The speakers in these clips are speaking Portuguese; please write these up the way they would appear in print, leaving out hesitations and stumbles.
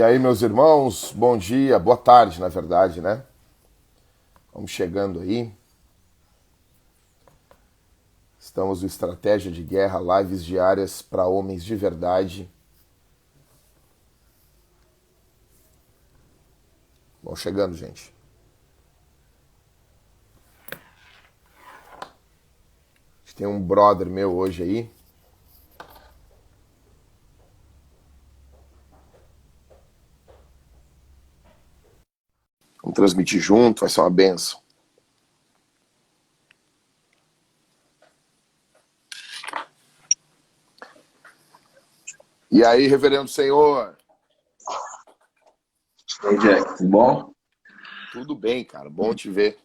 E aí, meus irmãos, bom dia, boa tarde, na verdade, né? Vamos chegando aí. Estamos no Estratégia de Guerra, lives diárias para homens de verdade. Vamos chegando, gente. Tem um brother meu hoje aí. Vamos transmitir junto, vai ser uma benção. E aí, reverendo senhor? E aí, Jack, tudo bom? Tudo bem, cara. Bom te ver.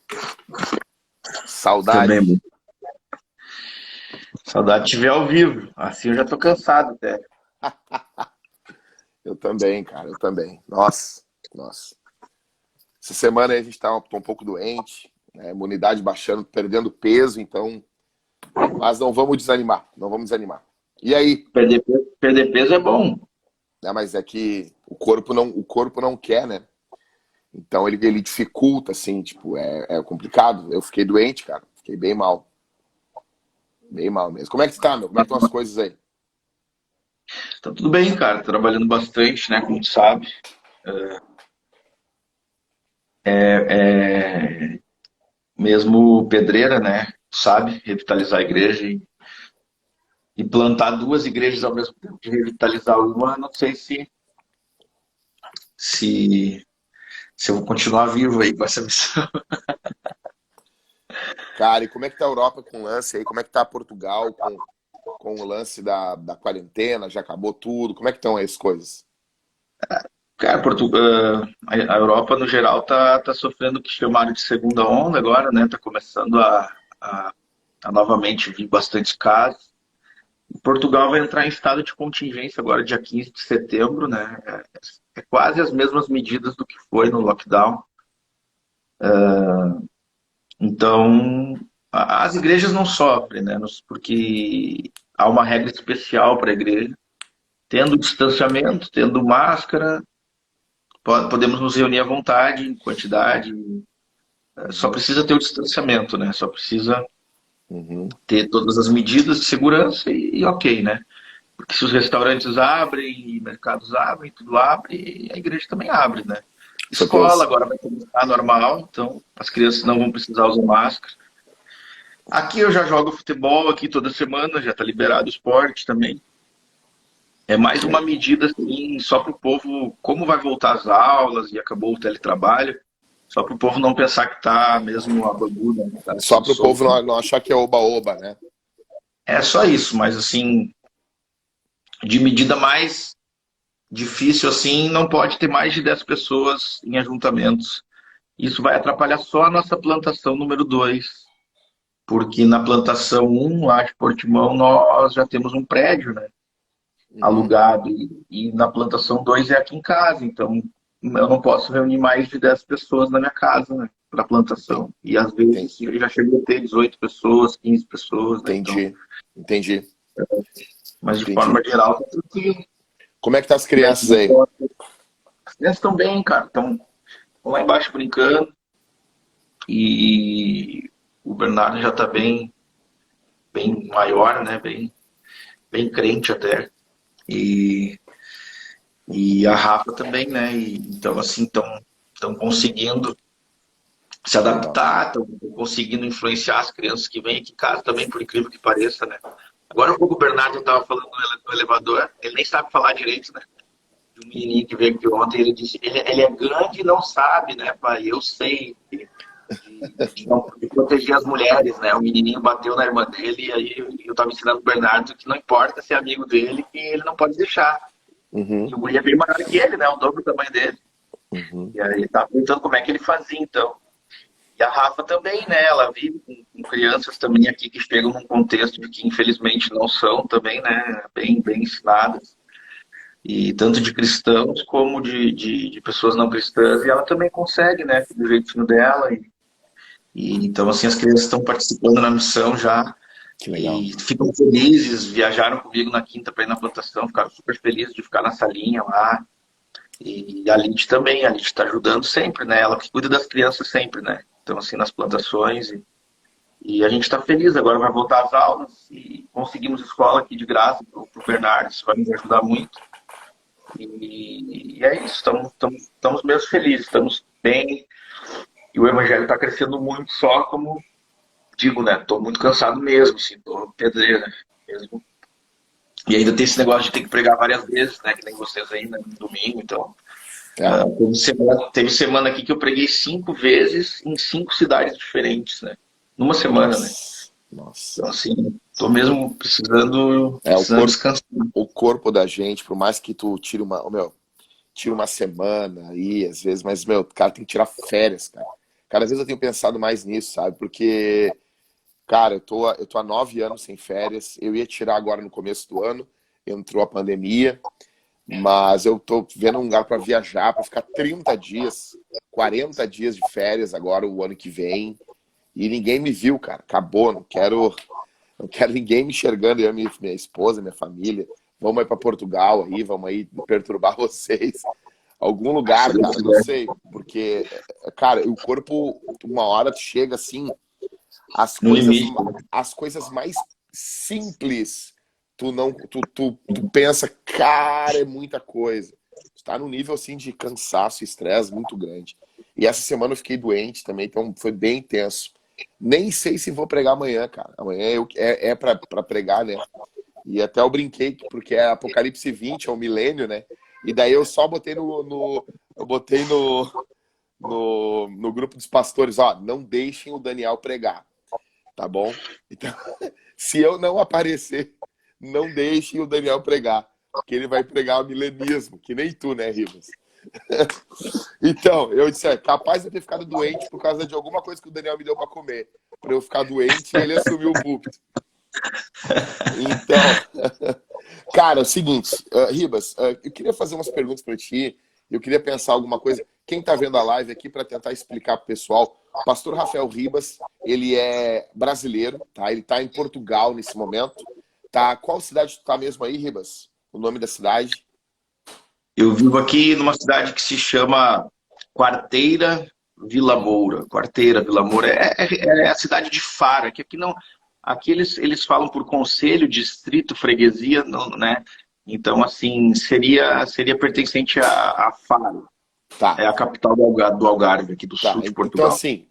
Também, Saudade. saudade de te ver ao vivo. Assim eu já tô cansado até. Eu também, cara. Eu também. Nossa. Essa semana aí a gente tá um pouco doente, né? Imunidade baixando, perdendo peso, então. Mas não vamos desanimar. Não vamos desanimar. E aí? Perder peso é bom. Né? Mas é que o corpo não quer, né? Então ele dificulta, assim, tipo, é complicado. Eu fiquei doente, cara. Fiquei bem mal. Bem mal mesmo. Como é que tá, meu? Como é que estão as coisas aí? Tá tudo bem, cara. Trabalhando bastante, né? Como tu sabe. Mesmo pedreira, né? Tu sabe, revitalizar a igreja e plantar duas igrejas ao mesmo tempo de revitalizar uma, não sei se, se eu vou continuar vivo aí com essa missão. Cara, e como é que tá a Europa com o lance aí? Como é que tá Portugal com o lance da quarentena? Já acabou tudo? Como é que estão aí as coisas? Cara, a Europa no geral tá sofrendo o que chamaram de segunda onda agora, né? Tá começando a, a novamente vir bastantes casos. Portugal vai entrar em estado de contingência agora, dia 15 de setembro, né? É quase as mesmas medidas do que foi no lockdown. Então, as igrejas não sofrem, né? Porque há uma regra especial para a igreja. Tendo distanciamento, tendo máscara, podemos nos reunir à vontade, em quantidade. Só Uhum, precisa ter o distanciamento, né? Só precisa uhum. ter todas as medidas de segurança e ok, né? Porque se os restaurantes abrem, mercados abrem, tudo abre, a igreja também abre, né? Com Escola certeza. agora vai começar normal, então as crianças não vão precisar usar máscara. Aqui eu já jogo futebol aqui toda semana, já está liberado o esporte também. É mais uma medida assim, só para o povo, como vai voltar às aulas e acabou o teletrabalho, só para o povo não pensar que está mesmo a bagulho, né? Tá Só tudo para o povo solto. não achar que é oba-oba, né? É só isso, mas assim, de medida mais difícil assim, não pode ter mais de 10 pessoas em ajuntamentos. Isso vai atrapalhar só a nossa plantação número 2, porque na plantação um lá de Portimão, nós já temos um prédio, né, Uhum. alugado, e na plantação 2 é aqui em casa, então eu não posso reunir mais de 10 pessoas na minha casa, né, para plantação. E às vezes já chegou a ter 18 pessoas, 15 pessoas, né, então, Entendi. Entendi. mas de Entendi. forma geral tá tranquilo. Como é que tá as E aí, crianças aí? as crianças estão bem, cara, estão lá embaixo brincando. E o Bernardo já está bem maior, né? Bem crente até. E, e a Rafa também, né? Então, assim, estão conseguindo se Legal. adaptar, estão conseguindo influenciar as crianças que vêm aqui em casa também, por incrível que pareça, né? Agora um pouco o Bernardo estava falando no elevador, ele nem sabe falar direito, né? De um menininho que veio aqui ontem, ele disse, ele é grande e não sabe, né, pai? Eu sei. De proteger as mulheres, né? O menininho bateu na irmã dele e aí eu tava ensinando o Bernardo que não importa se é amigo dele, que ele não pode deixar. E Uhum, o guri é bem maior que ele, né? O dobro do tamanho dele. uhum. E aí ele tava perguntando como é que ele fazia, então. E a Rafa também, né? Ela vive com crianças também aqui que chegam num contexto de que infelizmente não são também, né? Bem ensinadas. E tanto de cristãos como de pessoas não cristãs. E ela também consegue, né? Do jeitinho dela. E então, assim, as crianças estão participando na missão já Que legal. e ficam felizes. Viajaram comigo na quinta para ir na plantação, ficaram super felizes de ficar na salinha lá. E a Lid também, a Lid está ajudando sempre, né? Ela que cuida das crianças sempre, né? Então, assim, nas plantações. E a gente está feliz, agora vai voltar às aulas e conseguimos escola aqui de graça para o Bernardo, isso vai nos ajudar muito. E é isso, estamos mesmo felizes, estamos bem. E o evangelho está crescendo muito, só como digo, né? Estou muito cansado mesmo, assim, estou pedreiro, né? Mesmo. E ainda tem esse negócio de ter que pregar várias vezes, né? Que nem vocês aí, né? No domingo, então. É. Teve semana aqui que eu preguei 5 vezes em 5 cidades diferentes, né? Numa semana, né? Nossa. Então, assim, tô mesmo precisando descansar. O corpo da gente, por mais que tu tire tira uma semana aí, às vezes, mas, o cara tem que tirar férias, cara. Cada vez eu tenho pensado mais nisso, sabe? Porque, cara, eu tô há 9 anos sem férias. Eu ia tirar agora no começo do ano, entrou a pandemia, mas eu tô vendo um lugar para viajar, para ficar 30 dias, 40 dias de férias agora, o ano que vem. E ninguém me viu, cara. Acabou, não quero ninguém me enxergando, eu, minha esposa, minha família. Vamos aí para Portugal aí, vamos aí perturbar vocês. Algum lugar, cara, não sei. Porque, cara, o corpo, uma hora tu chega assim, as coisas mais simples, tu pensa, cara, é muita coisa. Tu tá num nível assim de cansaço e estresse muito grande. E essa semana eu fiquei doente também, então foi bem intenso. Nem sei se vou pregar amanhã, cara. Amanhã é pra pregar, né? E até eu brinquei, porque é Apocalipse 20, é o milênio, né? E daí eu só botei no grupo dos pastores, ó, não deixem o Daniel pregar, tá bom? Então, se eu não aparecer, não deixem o Daniel pregar, porque ele vai pregar o milenismo, que nem tu, né, Rivas? Então, eu disse, capaz de eu ter ficado doente por causa de alguma coisa que o Daniel me deu para comer, para eu ficar doente e ele assumiu o púlpito. Então, cara, é o seguinte, Ribas, eu queria fazer umas perguntas para ti, eu queria pensar alguma coisa. Quem está vendo a live aqui para tentar explicar para o pessoal, o pastor Rafael Ribas, ele é brasileiro, tá? Ele está em Portugal nesse momento, tá? Qual cidade tu tá mesmo aí, Ribas? O nome da cidade? Eu vivo aqui numa cidade que se chama Quarteira Vila Moura. Quarteira Vila Moura é a cidade de Faro. Aqui não, aqui eles falam por concelho, distrito, freguesia, não, né? Então, assim, seria pertencente a Faro. Tá. É a capital do Algarve, aqui do sul de Então, Portugal. assim,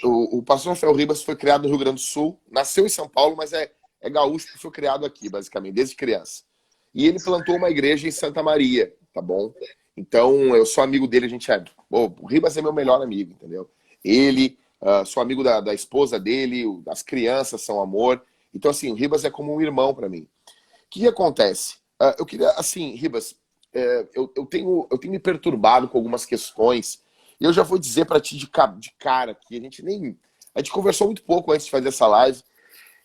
o pastor Rafael Ribas foi criado no Rio Grande do Sul, nasceu em São Paulo, mas é gaúcho porque foi criado aqui, basicamente, desde criança. E ele plantou uma igreja em Santa Maria, tá bom? Então, eu sou amigo dele, a gente é... o Ribas é meu melhor amigo, entendeu? Ele, sou amigo da esposa dele, as crianças são amor. Então, assim, o Ribas é como um irmão para mim. O que acontece? Eu queria, assim, Ribas, eu tenho me perturbado com algumas questões. E eu já vou dizer para ti de cara que a gente conversou muito pouco antes de fazer essa live.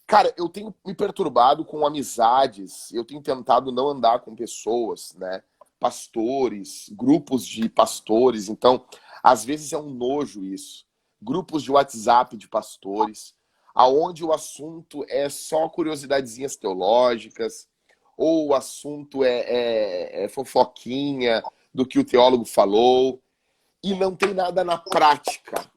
Cara, eu tenho me perturbado com amizades, eu tenho tentado não andar com pessoas, né? Pastores, grupos de pastores. Então, às vezes é um nojo isso. Grupos de WhatsApp de pastores, aonde o assunto é só curiosidadezinhas teológicas, ou o assunto é fofoquinha do que o teólogo falou, e não tem nada na prática,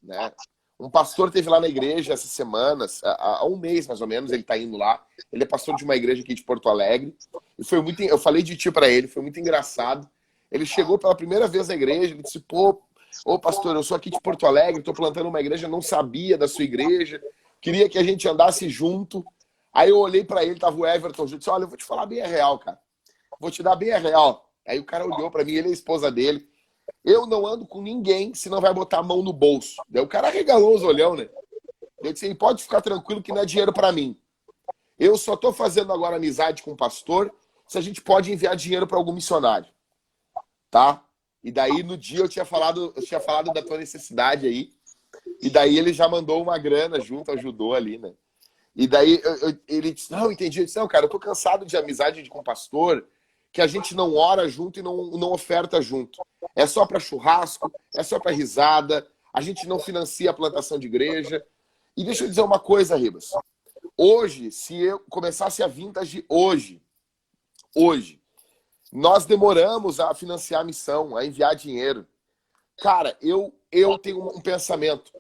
né? Um pastor teve lá na igreja essas semanas, há um mês mais ou menos, ele está indo lá. Ele é pastor de uma igreja aqui de Porto Alegre. E eu falei de ti para ele, foi muito engraçado. Ele chegou pela primeira vez na igreja, ele disse, pô, ô pastor, eu sou aqui de Porto Alegre, estou plantando uma igreja, não sabia da sua igreja, queria que a gente andasse junto. Aí eu olhei para ele, tava o Everton junto, disse, olha, eu vou te falar bem a real, cara. Vou te dar bem a real. Aí o cara olhou para mim, ele é a esposa dele. Eu não ando com ninguém se não vai botar a mão no bolso. Daí o cara regalou os olhão, né? Eu disse, pode ficar tranquilo que não é dinheiro para mim. Eu só tô fazendo agora amizade com o pastor se a gente pode enviar dinheiro para algum missionário. Tá? E daí no dia eu tinha falado da tua necessidade aí. E daí ele já mandou uma grana junto, ajudou ali, né? E daí ele disse, não, entendi. Eu disse, não, cara, eu tô cansado de amizade com o pastor, que a gente não ora junto e não oferta junto. É só para churrasco, é só para risada, a gente não financia a plantação de igreja. E deixa eu dizer uma coisa, Ribas. Hoje, se eu começasse a Vintage hoje, nós demoramos a financiar a missão, a enviar dinheiro. Cara, eu tenho um pensamento.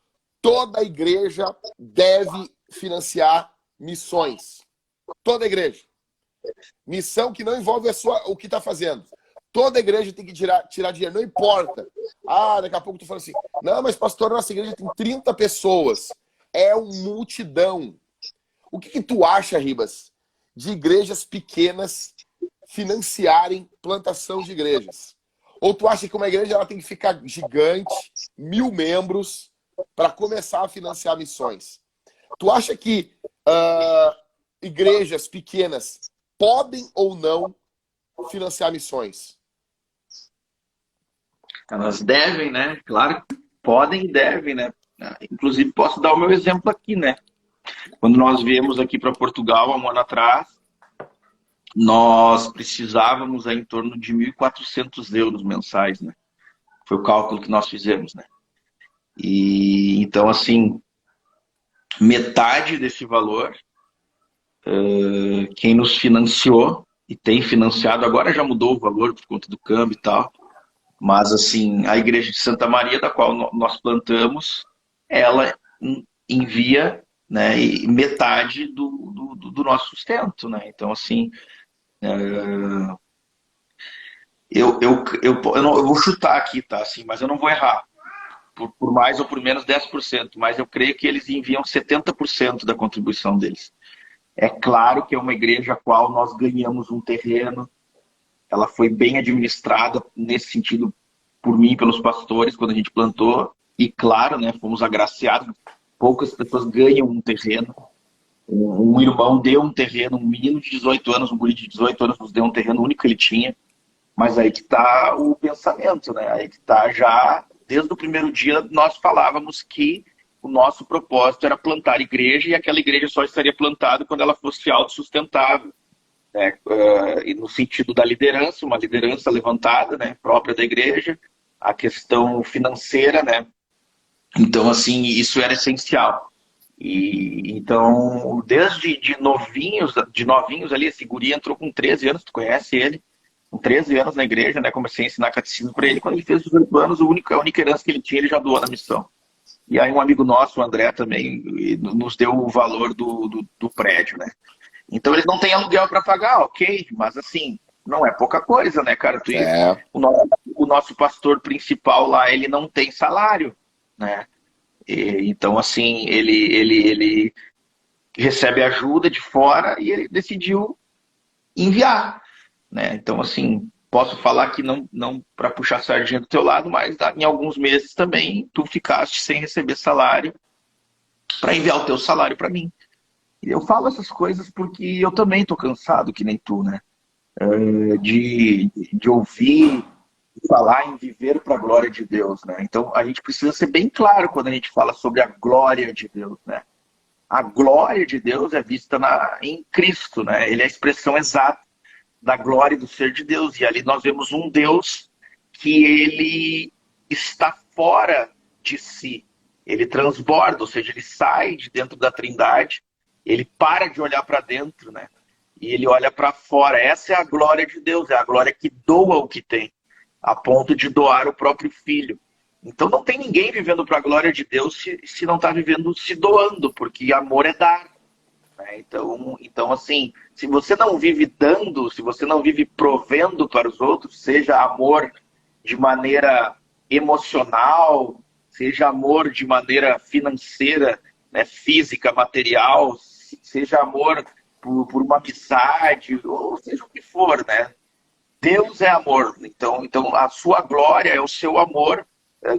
Toda igreja deve financiar missões. Toda igreja. Missão que não envolve o que está fazendo. Toda igreja tem que tirar dinheiro, não importa. Daqui a pouco tu fala assim, não, mas pastor, nossa igreja tem 30 pessoas. É uma multidão. O que tu acha, Ribas, de igrejas pequenas financiarem plantação de igrejas? Ou tu acha que uma igreja ela tem que ficar gigante, 1000 membros, para começar a financiar missões? Tu acha que igrejas pequenas podem ou não financiar missões? Elas devem, né? Claro que podem e devem, né? Inclusive, posso dar o meu exemplo aqui, né? Quando nós viemos aqui para Portugal, há um ano atrás, nós precisávamos em torno de 1.400 euros mensais, né? Foi o cálculo que nós fizemos, né? E então, assim, metade desse valor, quem nos financiou e tem financiado, agora já mudou o valor por conta do câmbio e tal, mas, assim, a igreja de Santa Maria, da qual nós plantamos, ela envia, né, metade do nosso sustento, né? Então, assim, eu vou chutar aqui, tá? Assim, mas eu não vou errar, por mais ou por menos 10%, mas eu creio que eles enviam 70% da contribuição deles. É claro que é uma igreja a qual nós ganhamos um terreno, ela foi bem administrada nesse sentido por mim e pelos pastores quando a gente plantou. E claro, né, fomos agraciados. Poucas pessoas ganham um terreno. Um irmão deu um terreno, um menino de 18 anos, um guri de 18 anos nos deu um terreno único que ele tinha. Mas aí que está o pensamento, né? Aí que está já, desde o primeiro dia, nós falávamos que o nosso propósito era plantar igreja e aquela igreja só estaria plantada quando ela fosse autossustentável. Né? E no sentido da liderança, uma liderança levantada, né, própria da igreja, a questão financeira, né? Então, assim, isso era essencial. E então, desde de novinhos ali, esse guri entrou com 13 anos, tu conhece ele, com 13 anos na igreja, né? Comecei a ensinar catecismo para ele. Quando ele fez 18 anos, a única herança que ele tinha, ele já doou na missão. E aí um amigo nosso, o André, também nos deu o valor do prédio, né? Então eles não têm aluguel para pagar, ok, mas assim, não é pouca coisa, né, cara? O nosso pastor principal lá, ele não tem salário, né? Então, assim, ele recebe ajuda de fora e ele decidiu enviar, né? Então, assim, posso falar que não para puxar a sardinha do teu lado, mas em alguns meses também tu ficaste sem receber salário para enviar o teu salário para mim. Eu falo essas coisas porque eu também estou cansado, que nem tu, né? De ouvir falar em viver para a glória de Deus, né? Então, a gente precisa ser bem claro quando a gente fala sobre a glória de Deus, né? A glória de Deus é vista em Cristo, né? Ele é a expressão exata da glória e do ser de Deus. E ali nós vemos um Deus que ele está fora de si. Ele transborda, ou seja, ele sai de dentro da Trindade, ele para de olhar para dentro, né? E ele olha para fora. Essa é a glória de Deus, é a glória que doa o que tem, a ponto de doar o próprio filho. Então não tem ninguém vivendo para a glória de Deus se não está vivendo se doando, porque amor é dar. Né? Então, assim, se você não vive dando, se você não vive provendo para os outros, seja amor de maneira emocional, seja amor de maneira financeira, né, física, material, seja amor por uma amizade, ou seja o que for, né? Deus é amor. Então a sua glória é o seu amor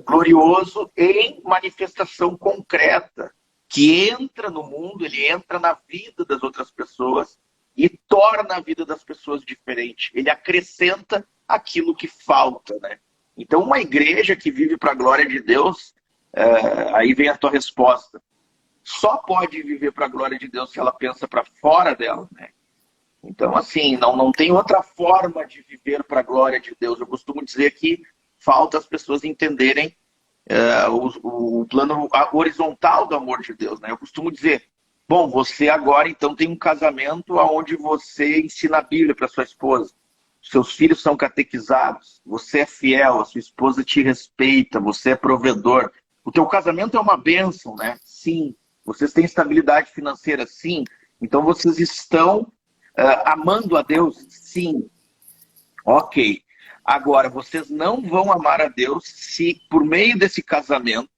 glorioso em manifestação concreta, que entra no mundo, ele entra na vida das outras pessoas e torna a vida das pessoas diferente. Ele acrescenta aquilo que falta, né? Então uma igreja que vive para a glória de Deus, aí vem a tua resposta, só pode viver para a glória de Deus se ela pensa para fora dela, né? Então, assim, não tem outra forma de viver para a glória de Deus. Eu costumo dizer que falta as pessoas entenderem o plano horizontal do amor de Deus, né? Eu costumo dizer, bom, você agora então tem um casamento onde você ensina a Bíblia para sua esposa. seus filhos são catequizados, você é fiel, a sua esposa te respeita, você é provedor. O teu casamento é uma bênção, né? Sim. Vocês têm estabilidade financeira? Sim. Então vocês estão amando a Deus? Sim. Ok. Agora, vocês não vão amar a Deus se, por meio desse casamento,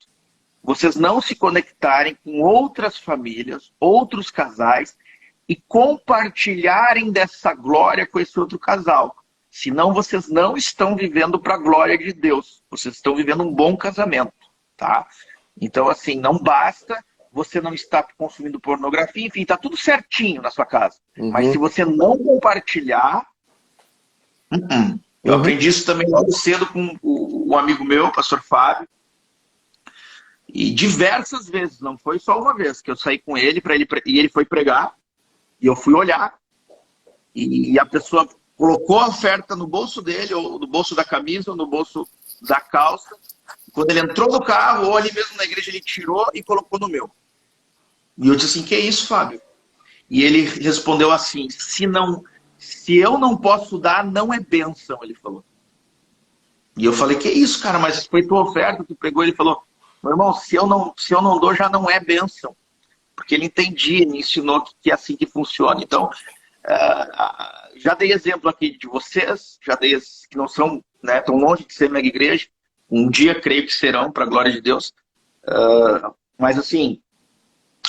vocês não se conectarem com outras famílias, outros casais, e compartilharem dessa glória com esse outro casal. Senão vocês não estão vivendo para a glória de Deus. Vocês estão vivendo um bom casamento, tá? Então, assim, não basta você não estar consumindo pornografia, enfim, tá tudo certinho na sua casa. Mas se você não compartilhar... Eu aprendi isso também logo cedo com um amigo meu, o pastor Fábio. E diversas vezes, não foi só uma vez, que eu saí com ele, e ele foi pregar. E eu fui olhar, e a pessoa colocou a oferta no bolso dele, ou no bolso da camisa, ou no bolso da calça. Quando ele entrou no carro, ou ali mesmo na igreja, ele tirou e colocou no meu. E eu disse assim, que é isso, Fábio? E ele respondeu assim, se eu não posso dar, não é bênção, ele falou. E eu falei, que é isso, cara? Mas foi tua oferta, tu pregou. Ele falou, meu irmão, se eu não dou, já não é bênção. Porque ele entendia, me ensinou que é assim que funciona. Então, já dei exemplo aqui de vocês, já dei que não são, né, tão longe de ser mega igreja. Um dia creio que serão, para a glória de Deus. Mas assim,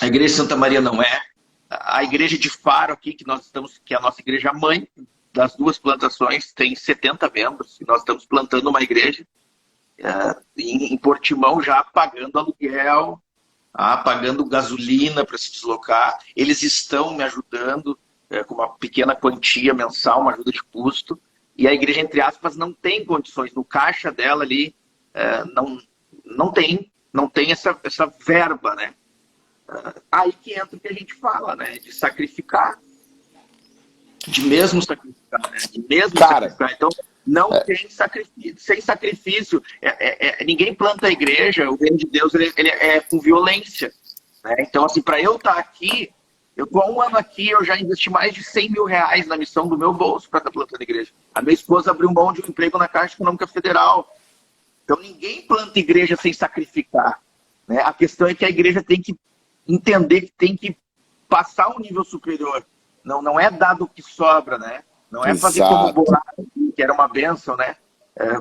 a igreja de Santa Maria não é. A igreja de Faro aqui, que nós estamos, que é a nossa igreja mãe, das duas plantações, tem 70 membros. E nós estamos plantando uma igreja em Portimão, já pagando aluguel, pagando gasolina para se deslocar. Eles estão me ajudando com uma pequena quantia mensal, uma ajuda de custo. E a igreja, entre aspas, não tem condições. No caixa dela ali, não tem essa verba, né? Aí que entra o que a gente fala, né? De sacrificar. De mesmo sacrificar, né? De mesmo sacrificar. Então, não tem sacrifício. Sem sacrifício, ninguém planta a igreja, o reino de Deus ele é com violência. Né? Então, assim, para eu estar aqui, eu estou há um ano aqui, eu já investi mais de 100 mil reais na missão do meu bolso para estar plantando a igreja. A minha esposa abriu mão de um emprego na Caixa Econômica Federal. Então, ninguém planta igreja sem sacrificar. Né? A questão é que a igreja tem que entender que tem que passar um nível superior. Não é dar do que sobra, né? Não é fazer como Boaz, que era uma bênção, né?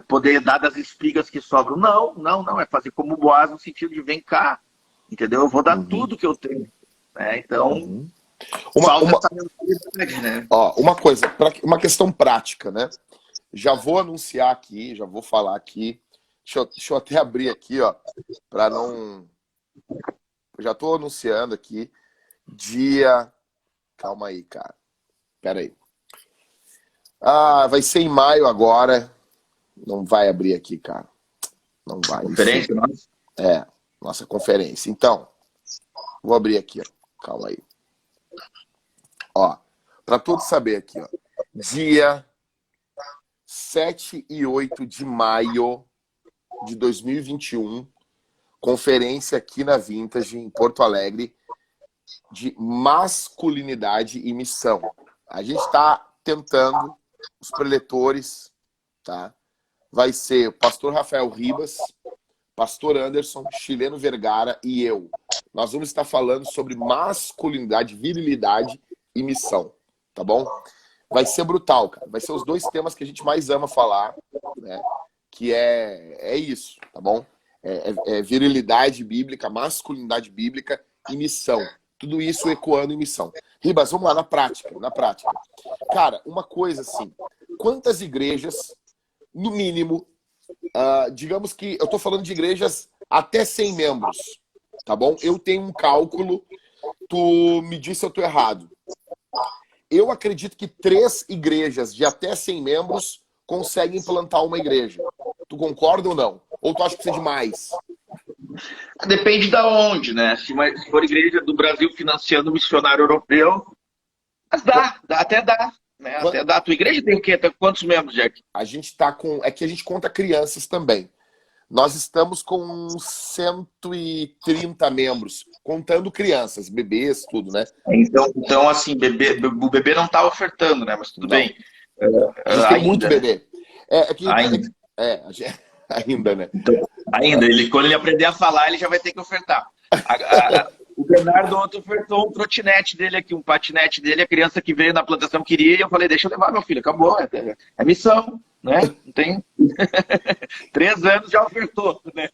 Poder dar das espigas que sobram. Não. É fazer como Boaz no sentido de vem cá, entendeu? Eu vou dar tudo que eu tenho. Né? Então, essa mentalidade, né? Uma coisa, uma questão prática, né? Já vou anunciar aqui, já vou falar aqui. Deixa eu até abrir aqui, ó, para não... Já estou anunciando aqui, dia... Calma aí, cara. Pera aí. Vai ser em maio agora. Não vai abrir aqui, cara. Não vai. Conferência, nossa? Nossa conferência. Então, vou abrir aqui, ó. Calma aí. Para todos saber aqui, ó. Dia 7 e 8 de maio de 2021, conferência aqui na Vintage, em Porto Alegre, de masculinidade e missão. A gente está tentando, os preletores, tá? Vai ser o pastor Rafael Ribas, pastor Anderson, Chileno Vergara e eu. Nós vamos estar falando sobre masculinidade, virilidade e missão, tá bom? Vai ser brutal, cara. Vai ser os dois temas que a gente mais ama falar, né? Que é isso, tá bom? Virilidade bíblica, masculinidade bíblica e missão. Tudo isso ecoando em missão. Ribas, vamos lá, na prática. Cara, uma coisa assim, quantas igrejas, no mínimo, digamos que, eu tô falando de igrejas até 100 membros, tá bom? Eu tenho um cálculo, tu me diz se eu tô errado. Eu acredito que 3 igrejas de até 100 membros conseguem plantar uma igreja. Tu concorda ou não? Ou tu acha que precisa de mais? Depende da onde, né? Se for igreja do Brasil financiando um missionário europeu, mas até dá. Né? Até dá. A tua igreja tem o quê? Tem quantos membros, Jack? A gente tá com... É que a gente conta crianças também. Nós estamos com 130 membros, contando crianças, bebês, tudo, né? Então assim, o bebê não tá ofertando, né? Mas tudo bem. A gente tem muito Ainda, né? bebê. Ainda. Ainda, né? Então, ainda, quando ele aprender a falar, ele já vai ter que ofertar. O Bernardo ontem ofertou um trotinete dele aqui, um patinete dele, a criança que veio na plantação queria, e eu falei, deixa eu levar, meu filho, acabou, é missão, né? Não tem... 3 anos já ofertou, né?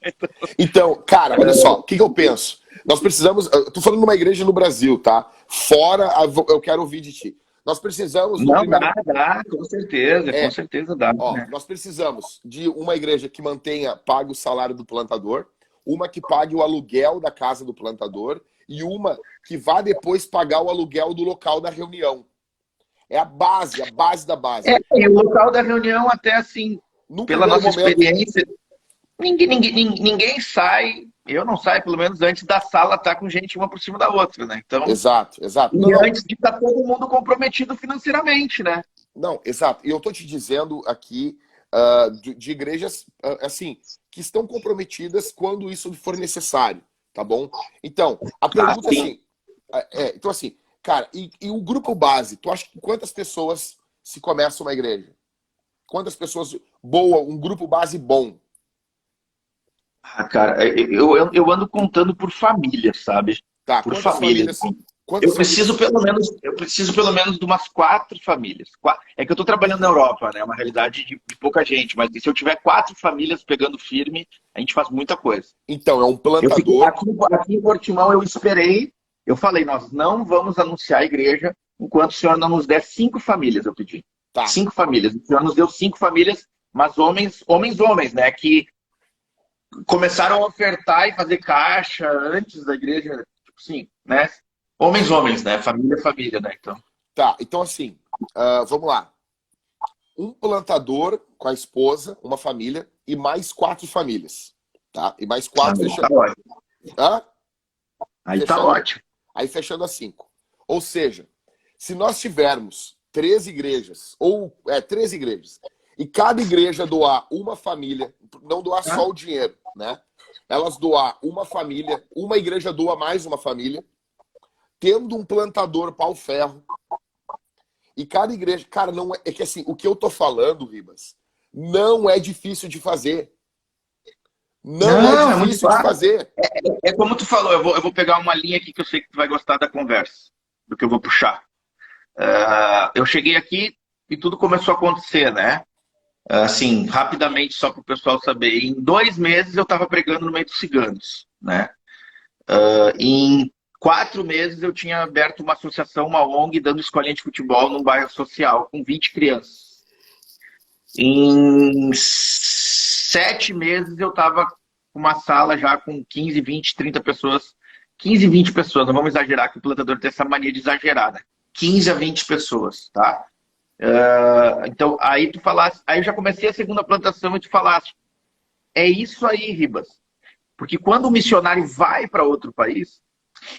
Então, cara, olha só, o que eu penso? Nós precisamos, eu tô falando de uma igreja no Brasil, tá? Fora, eu quero ouvir de ti. Nós precisamos no Não, primeiro... dá, com É, certeza dá, ó, né? nós precisamos de uma igreja que mantenha, pague o salário do plantador, uma que pague o aluguel da casa do plantador e uma que vá depois pagar o aluguel do local da reunião. É a base da base. E o local da reunião, até assim, No pela primeiro nossa momento... experiência, ninguém sai, eu não saio, pelo menos antes da sala estar com gente uma por cima da outra, né? Então, Exato. e antes de estar todo mundo comprometido financeiramente, né? Não, exato. E eu tô te dizendo aqui de igrejas, assim, que estão comprometidas quando isso for necessário, tá bom? Então, a pergunta é assim, então assim, cara, e o grupo base, tu acha que quantas pessoas se começa uma igreja? Quantas pessoas boa, um grupo base bom? Cara, eu ando contando por família, sabe? Tá, Por família, assim. quantas famílias? Eu preciso pelo menos de umas 4 famílias. É que eu estou trabalhando na Europa, né? É uma realidade de pouca gente, mas se eu tiver 4 famílias pegando firme, a gente faz muita coisa. Então, é um Eu fiquei, plantador. aqui em Portimão eu esperei, eu falei, nós não vamos anunciar a igreja enquanto o senhor não nos der 5 famílias, eu pedi. Tá, 5 famílias. O senhor nos deu 5 famílias, mas homens, né? Que começaram a ofertar e fazer caixa antes da igreja, tipo assim, né? Homens, né? Família, né? Então. tá. Então, assim, vamos lá. Um plantador com a esposa, uma família, e mais 4 famílias. Tá? E mais 4 fechando. Tá ótimo. Hã? Aí Fechando, tá ótimo. Aí fechando a 5. Ou seja, se nós tivermos 3 igrejas, ou 3 igrejas, e cada igreja doar uma família, não doar só o dinheiro, né? Elas doar uma família, uma igreja doa mais uma família, tendo um plantador pau-ferro, e cada igreja... Cara, não é que assim, o que eu tô falando, Ribas, não é difícil de fazer. Não é É muito difícil de fácil. fazer. É como tu falou, eu vou pegar uma linha aqui que eu sei que tu vai gostar da conversa, do que eu vou puxar. Eu cheguei aqui e tudo começou a acontecer, né? Assim, rapidamente, só para o pessoal saber. Em 2 meses eu estava pregando no meio dos ciganos, né? Em 4 meses eu tinha aberto uma associação, uma ONG, dando escolinha de futebol num bairro social com 20 crianças. Em 7 meses eu estava com uma sala já com 15, 20, 30 pessoas. 15, 20 pessoas, não vamos exagerar, que o plantador tem essa mania de exagerar, né? 15 a 20 pessoas, tá? Então, aí tu falasse, aí eu já comecei a segunda plantação e tu falasse, é isso aí, Ribas. Porque quando o missionário vai para outro país,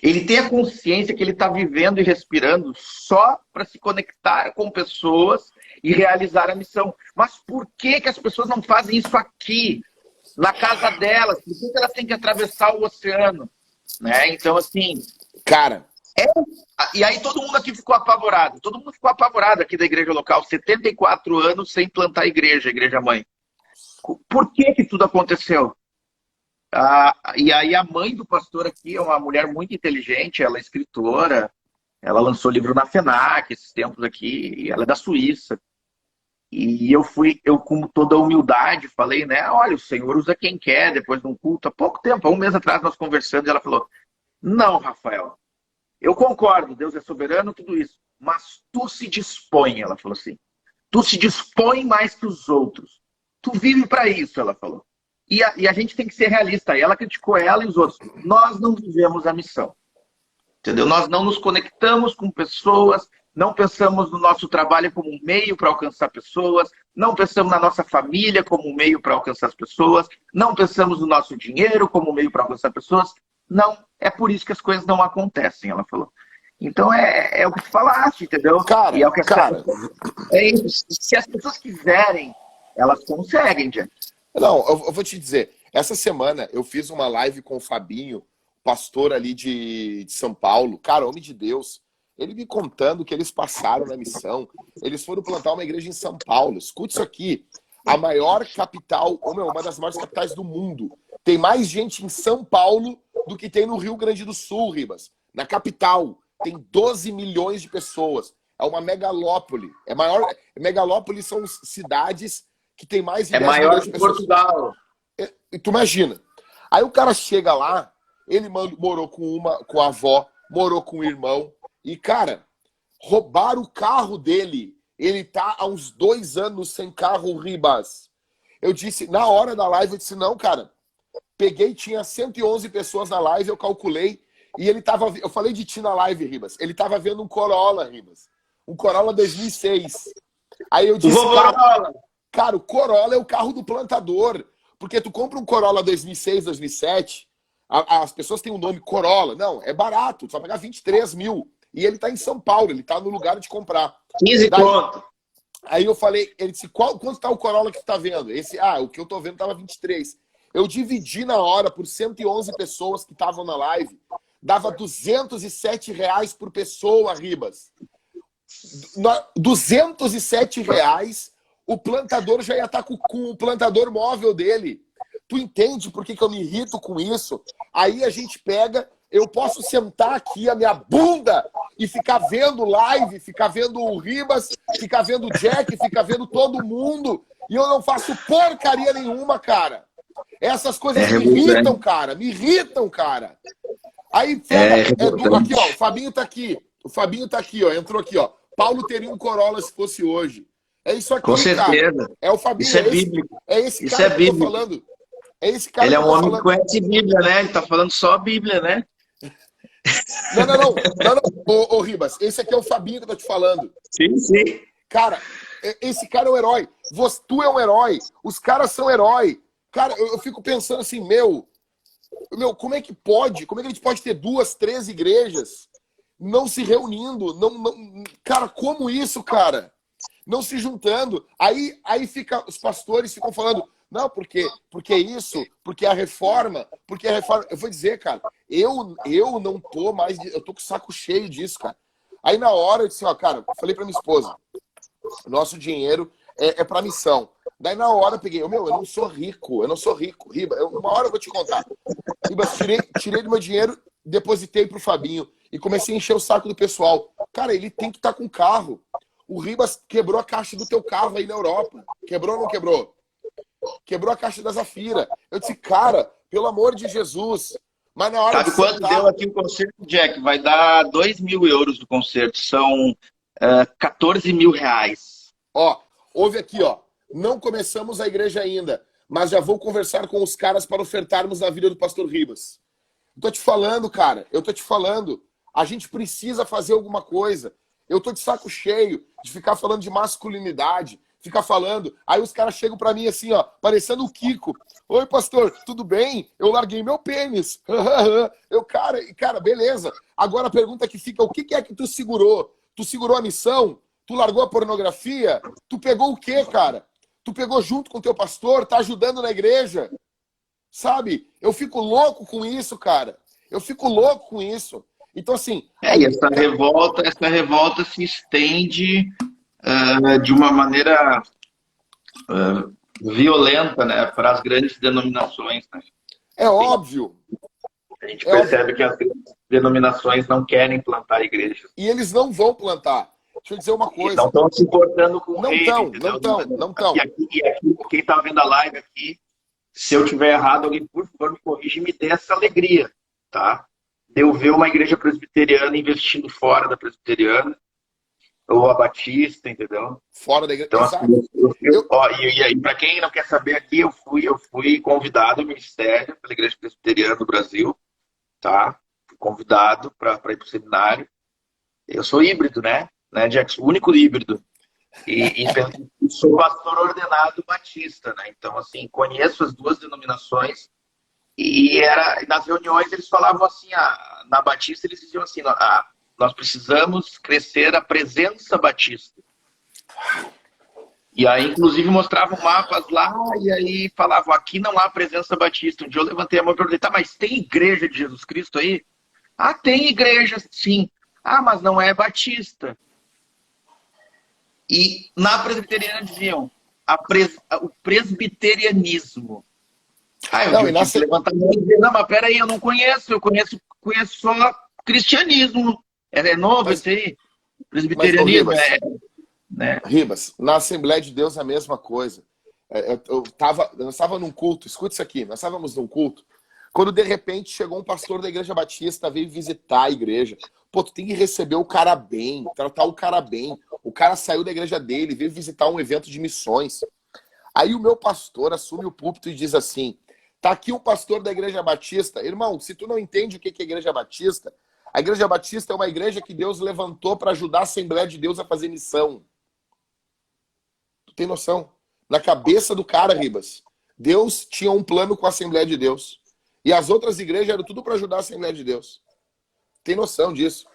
ele tem a consciência que ele está vivendo e respirando só para se conectar com pessoas e realizar a missão. Mas por que as pessoas não fazem isso aqui, na casa delas? Por que elas têm que atravessar o oceano? Né? Então, assim... Cara... E aí todo mundo aqui ficou apavorado. Todo mundo ficou apavorado aqui da igreja local. 74 anos sem plantar igreja mãe. Por que tudo aconteceu? E aí a mãe do pastor aqui é uma mulher muito inteligente, ela é escritora, ela lançou livro na FENAC esses tempos aqui, e ela é da Suíça. E eu com toda a humildade, falei, né, olha, o Senhor usa quem quer, depois de um culto, há pouco tempo, há 1 mês atrás nós conversando, e ela falou, não, Rafael, eu concordo, Deus é soberano, tudo isso, mas tu se dispõe, ela falou assim, tu se dispõe mais que os outros, tu vive para isso, ela falou. E a gente tem que ser realista. Ela criticou ela e os outros. Nós não vivemos a missão. Entendeu? Nós não nos conectamos com pessoas, não pensamos no nosso trabalho como um meio para alcançar pessoas, não pensamos na nossa família como um meio para alcançar as pessoas, não pensamos no nosso dinheiro como um meio para alcançar pessoas. Não, é por isso que as coisas não acontecem, ela falou. Então é o que tu falaste, entendeu? Cara, e é o que cara... É isso. Se as pessoas quiserem, elas conseguem, gente. Não, eu vou te dizer, essa semana eu fiz uma live com o Fabinho, pastor ali de São Paulo, cara, homem de Deus, Ele me contando que eles passaram na missão, eles foram plantar uma igreja em São Paulo. Escute isso aqui, a maior capital, uma das maiores capitais do mundo. Tem mais gente em São Paulo do que tem no Rio Grande do Sul, Ribas. Na capital, tem 12 milhões de pessoas. É uma megalópole. Megalópole são cidades que tem mais de 10 maior milhões de que pessoas. Portugal. E tu imagina. Aí o cara chega lá, ele morou com a avó, morou com o irmão, e, cara, roubaram o carro dele. Ele tá há uns 2 anos sem carro, Ribas. Eu disse, na hora da live, eu disse, não, cara. Peguei, tinha 111 pessoas na live, eu calculei, e ele tava... Eu falei de ti na live, Ribas. Ele tava vendo um Corolla, Ribas. Um Corolla 2006. Aí eu disse, cara, o Corolla é o carro do plantador. Porque tu compra um Corolla 2006, 2007, as pessoas têm o nome Corolla. Não, é barato, tu vai pagar 23 mil. E ele tá em São Paulo, ele tá no lugar de comprar. 15 conto. Aí eu falei, ele disse, quanto tá o Corolla que tu tá vendo? O que eu tô vendo tava 23. Eu dividi na hora por 111 pessoas que estavam na live. Dava R$207 por pessoa, Ribas. R$207, o plantador já ia estar com o plantador móvel dele. Tu entende por que eu me irrito com isso? Aí a gente pega, eu posso sentar aqui a minha bunda e ficar vendo live, ficar vendo o Ribas, ficar vendo o Jack, ficar vendo todo mundo, e eu não faço porcaria nenhuma, cara. Essas coisas me irritam, cara. Me irritam, cara. Aí, aqui, ó, o Fabinho tá aqui. O Fabinho tá aqui, ó. Entrou aqui, ó. Paulo teria um Corolla se fosse hoje. É isso aqui, com certeza. Cara. É o Fabinho. Isso é bíblico. É esse cara que eu tô falando. É esse cara Ele que é um homem que conhece Bíblia, né? Ele tá falando só a Bíblia, né? Não. Ô, Ribas, esse aqui é o Fabinho que eu tô te falando. Sim, sim. Cara, esse cara é um herói. Tu é um herói. Os caras são herói. Cara, eu fico pensando assim, meu, como é que pode? Como é que a gente pode ter 2, 3 igrejas não se reunindo? Cara, como isso, cara? Não se juntando. Aí os pastores ficam falando, não, porque isso, porque a reforma. Eu vou dizer, cara, eu não tô mais, eu tô com o saco cheio disso, cara. Aí na hora eu disse, ó, cara, falei pra minha esposa, nosso dinheiro é pra missão. Daí na hora eu peguei, eu não sou rico, Riba, uma hora eu vou te contar. Riba, tirei do meu dinheiro, depositei pro Fabinho e comecei a encher o saco do pessoal. Cara, ele tem que estar com carro. O Ribas quebrou a caixa do teu carro aí na Europa. Quebrou ou não quebrou? Quebrou a caixa da Zafira. Eu disse, cara, pelo amor de Jesus. Mas na hora Sabe quanto deu aqui o concerto, Jack? Vai dar 2.000 euros do concerto. São 14 mil reais. Ó, ouve aqui, ó. Não começamos a igreja ainda, mas já vou conversar com os caras para ofertarmos na vida do pastor Ribas. Eu tô te falando, cara. Eu tô te falando. A gente precisa fazer alguma coisa. Eu tô de saco cheio de ficar falando de masculinidade, ficar falando. Aí os caras chegam pra mim assim, ó, parecendo o Kiko. Oi, pastor, tudo bem? Eu larguei meu pênis. Cara, beleza. Agora a pergunta que fica, o que é que tu segurou? Tu segurou a missão? Tu largou a pornografia? Tu pegou o quê, cara? Tu pegou junto com o teu pastor? Tá ajudando na igreja? Sabe? Eu fico louco com isso, cara. Eu fico louco com isso. Então, assim... E essa revolta se estende de uma maneira violenta, né, para as grandes denominações. Né? É óbvio. A gente percebe que as grandes denominações não querem plantar igrejas. E eles não vão plantar. Deixa eu dizer uma coisa. E não estão se importando com não estão. E aqui, quem está vendo a live aqui, se eu tiver errado, alguém, por favor, me corrija e me dê essa alegria, tá? De eu ver uma igreja presbiteriana investindo fora da presbiteriana, ou a batista, entendeu? Fora da igreja. Então, assim, e para quem não quer saber aqui, eu fui convidado ao ministério pela Igreja Presbiteriana do Brasil, tá? Fui convidado para ir para o seminário. Eu sou híbrido, né, Jackson? O único híbrido. E sou pastor ordenado batista, né? Então, assim, conheço as duas denominações. E nas reuniões eles falavam assim, na Batista eles diziam assim, nós precisamos crescer a presença batista. E aí, inclusive, mostravam mapas lá, e aí falavam, aqui não há presença batista. Um dia eu levantei a mão e perguntei, tá, mas tem igreja de Jesus Cristo aí? Ah, tem igreja, sim. Ah, mas não é batista. E na presbiteriana diziam o presbiterianismo. Ah, Não, eu tive que levantar a mão e dizer, não, mas peraí, eu não conheço, conheço só cristianismo. É novo mas, esse aí? mas ô, Presbiterianismo, Ribas, né? Ribas, na Assembleia de Deus é a mesma coisa. Nós estávamos num culto, escuta isso aqui, nós estávamos num culto, quando de repente chegou um pastor da Igreja Batista, veio visitar a igreja. Pô, tu tem que receber o cara bem, tratar o cara bem. O cara saiu da igreja dele, veio visitar um evento de missões. Aí o meu pastor assume o púlpito e diz assim, tá aqui o pastor da Igreja Batista. Irmão, se tu não entende o que é Igreja Batista, a Igreja Batista é uma igreja que Deus levantou para ajudar a Assembleia de Deus a fazer missão. Tu tem noção? Na cabeça do cara, Ribas, Deus tinha um plano com a Assembleia de Deus. E as outras igrejas eram tudo para ajudar a Assembleia de Deus. Tem noção disso?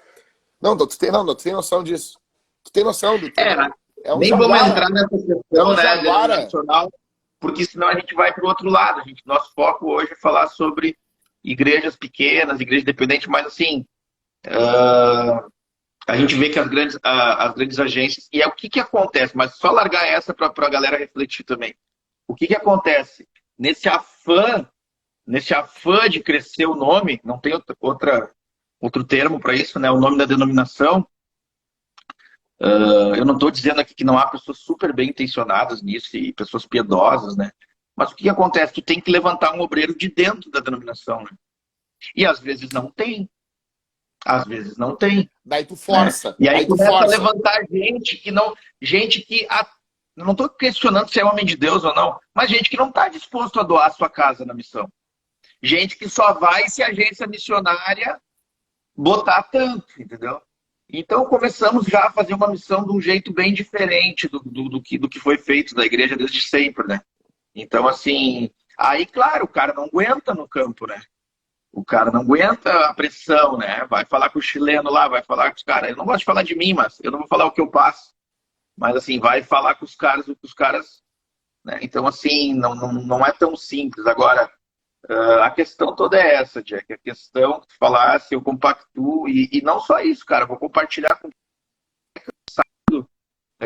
Não, tu tem noção disso. Tu tem noção do é um Nem vamos jaguara. entrar nessa questão, É um né, jaguara. nacional, porque senão a gente vai para o outro lado. Nosso foco hoje é falar sobre igrejas pequenas, igrejas independentes, mas assim, a gente vê que as grandes agências, e é o que acontece, mas só largar essa para a galera refletir também. O que acontece? Nesse afã de crescer o nome, não tem outro termo para isso, né? O nome da denominação. Eu não estou dizendo aqui que não há pessoas super bem intencionadas nisso e pessoas piedosas, né? Mas o que acontece? Tu tem que levantar um obreiro de dentro da denominação, né? E às vezes não tem. Às vezes não tem. Daí tu Né? força. E aí tu começa força. a levantar gente que não. Gente que. Eu não estou questionando se é homem de Deus ou não, mas gente que não está disposto a doar a sua casa na missão. Gente que só vai se a agência missionária botar tanto, entendeu? Então começamos já a fazer uma missão de um jeito bem diferente do que foi feito da igreja desde sempre, né? Então, assim, aí, claro, o cara não aguenta no campo, né? O cara não aguenta a pressão, né? Vai falar com o chileno lá, vai falar com os caras. Eu não gosto de falar de mim, mas eu não vou falar o que eu passo. Mas, assim, vai falar com os caras o que os caras... Né? Então, assim, não é tão simples. Agora, a questão toda é essa, Jack. A questão de falar se eu compactuo, e não só isso, cara, vou compartilhar com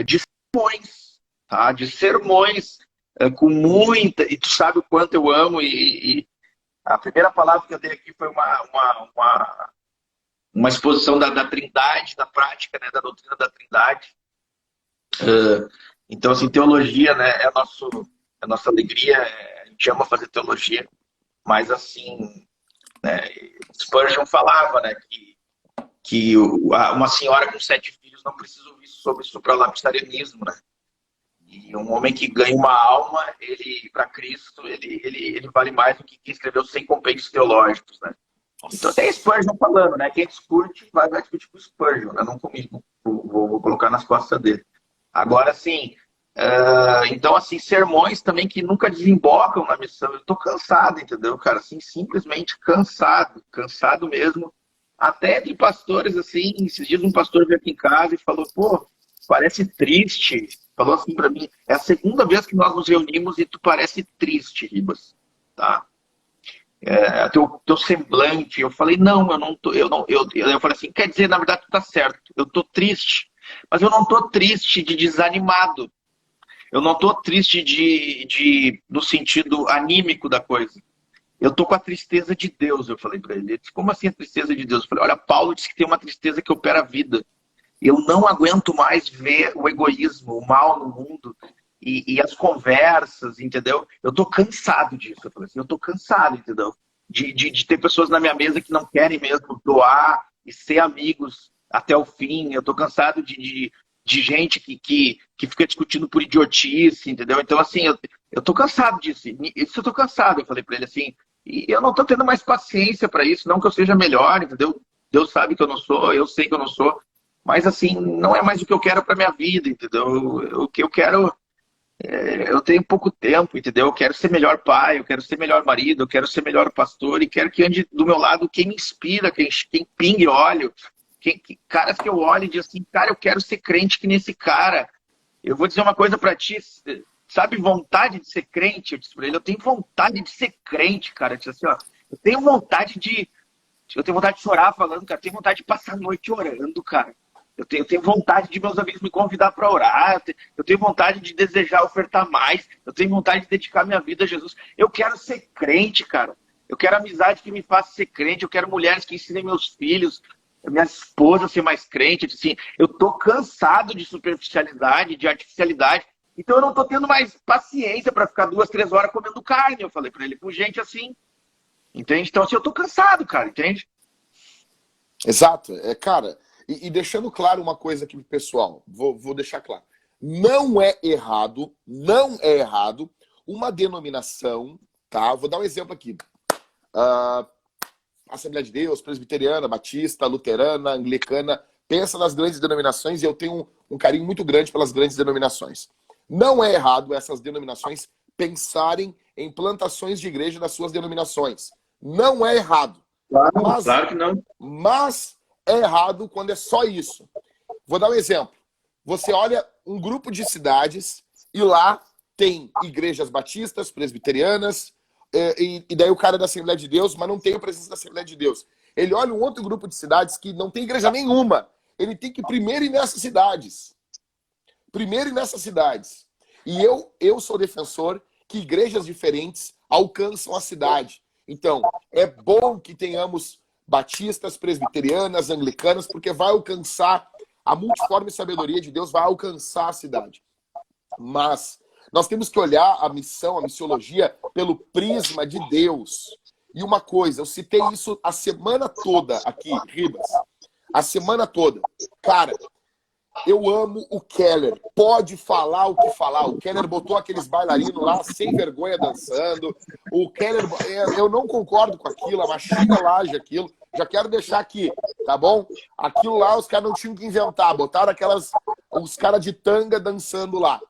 de sermões, tá? De sermões com muita, e tu sabe o quanto eu amo, e a primeira palavra que eu dei aqui foi uma exposição da Trindade, da prática, né, da doutrina da Trindade. Então, assim, teologia, né, é a nossa alegria, a gente ama fazer teologia, mas, assim, né, Spurgeon falava, né, que uma senhora com 7 filhos não precisa ouvir sobre supralapsarianismo, né? E um homem que ganha uma alma, ele para Cristo, ele vale mais do que quem escreveu 100 compêndios teológicos, né? Então tem Spurgeon falando, né? Quem discute vai discutir com o Spurgeon, né? Não comigo. Vou colocar nas costas dele. Agora, assim, então, assim, sermões também que nunca desembocam na missão. Eu tô cansado, entendeu, cara? Assim, simplesmente cansado mesmo. Até de pastores, assim, esses dias um pastor veio aqui em casa e falou, pô, parece triste. Falou assim para mim, é a segunda vez que nós nos reunimos e tu parece triste, Ribas, tá? Teu semblante. Eu falei, não, eu não tô, eu falei assim, quer dizer, na verdade tu tá certo, eu tô triste, mas eu não tô triste de desanimado, eu não tô triste no sentido anímico da coisa. Eu tô com a tristeza de Deus, eu falei para ele. Ele disse, como assim a tristeza de Deus? Eu falei, olha, Paulo disse que tem uma tristeza que opera a vida. Eu não aguento mais ver o egoísmo, o mal no mundo e as conversas, entendeu? Eu tô cansado disso. Eu falei assim, eu tô cansado, entendeu? De ter pessoas na minha mesa que não querem mesmo doar e ser amigos até o fim. Eu tô cansado de gente que fica discutindo por idiotice, entendeu? Então, assim, eu tô cansado disso. Isso eu tô cansado. Eu falei para ele assim, e eu não tô tendo mais paciência para isso, não que eu seja melhor, entendeu? Deus sabe que eu não sou, eu sei que eu não sou. Mas, assim, não é mais o que eu quero para minha vida, entendeu? O que eu quero... eu tenho pouco tempo, entendeu? Eu quero ser melhor pai, eu quero ser melhor marido, eu quero ser melhor pastor e quero que ande do meu lado quem me inspira, quem pingue óleo, caras que eu olho e digo assim, cara, eu quero ser crente que nesse cara. Eu vou dizer uma coisa para ti, sabe vontade de ser crente? Eu disse pra ele, eu tenho vontade de ser crente, cara. Eu disse assim, ó, eu tenho vontade Eu tenho vontade de chorar falando, cara. Eu tenho vontade de passar a noite orando, cara. Eu tenho vontade de meus amigos me convidar para orar. Eu tenho vontade de desejar ofertar mais. Eu tenho vontade de dedicar minha vida a Jesus. Eu quero ser crente, cara. Eu quero amizade que me faça ser crente. Eu quero mulheres que ensinem meus filhos, minha esposa a ser mais crente. Assim, eu tô cansado de superficialidade, de artificialidade. Então eu não tô tendo mais paciência para ficar 2, 3 horas comendo carne. Eu falei para ele, com gente assim. Entende? Então assim, eu tô cansado, cara. Entende? Exato. Cara, e deixando claro uma coisa aqui pro pessoal, vou deixar claro. Não é errado uma denominação, tá? Vou dar um exemplo aqui. Assembleia de Deus, Presbiteriana, Batista, Luterana, Anglicana, pensa nas grandes denominações e eu tenho um carinho muito grande pelas grandes denominações. Não é errado essas denominações pensarem em plantações de igreja das suas denominações. Não é errado. Claro que não. Mas é errado quando é só isso. Vou dar um exemplo. Você olha um grupo de cidades e lá tem igrejas batistas, presbiterianas, e daí o cara é da Assembleia de Deus, mas não tem a presença da Assembleia de Deus. Ele olha um outro grupo de cidades que não tem igreja nenhuma. Ele tem que primeiro ir nessas cidades. Primeiro ir nessas cidades. E eu sou defensor que igrejas diferentes alcançam a cidade. Então, é bom que tenhamos batistas, presbiterianas, anglicanas, porque vai alcançar, a multiforme sabedoria de Deus vai alcançar a cidade. Mas nós temos que olhar a missão, a missiologia, pelo prisma de Deus. E uma coisa, eu citei isso a semana toda aqui, Ribas. A semana toda. Cara, eu amo o Keller. Pode falar o que falar. O Keller botou aqueles bailarinos lá sem vergonha dançando. O Keller, eu não concordo com aquilo, a machina laje aquilo. Já quero deixar aqui, tá bom? Aquilo lá os caras não tinham que inventar. Botaram os caras de tanga dançando lá.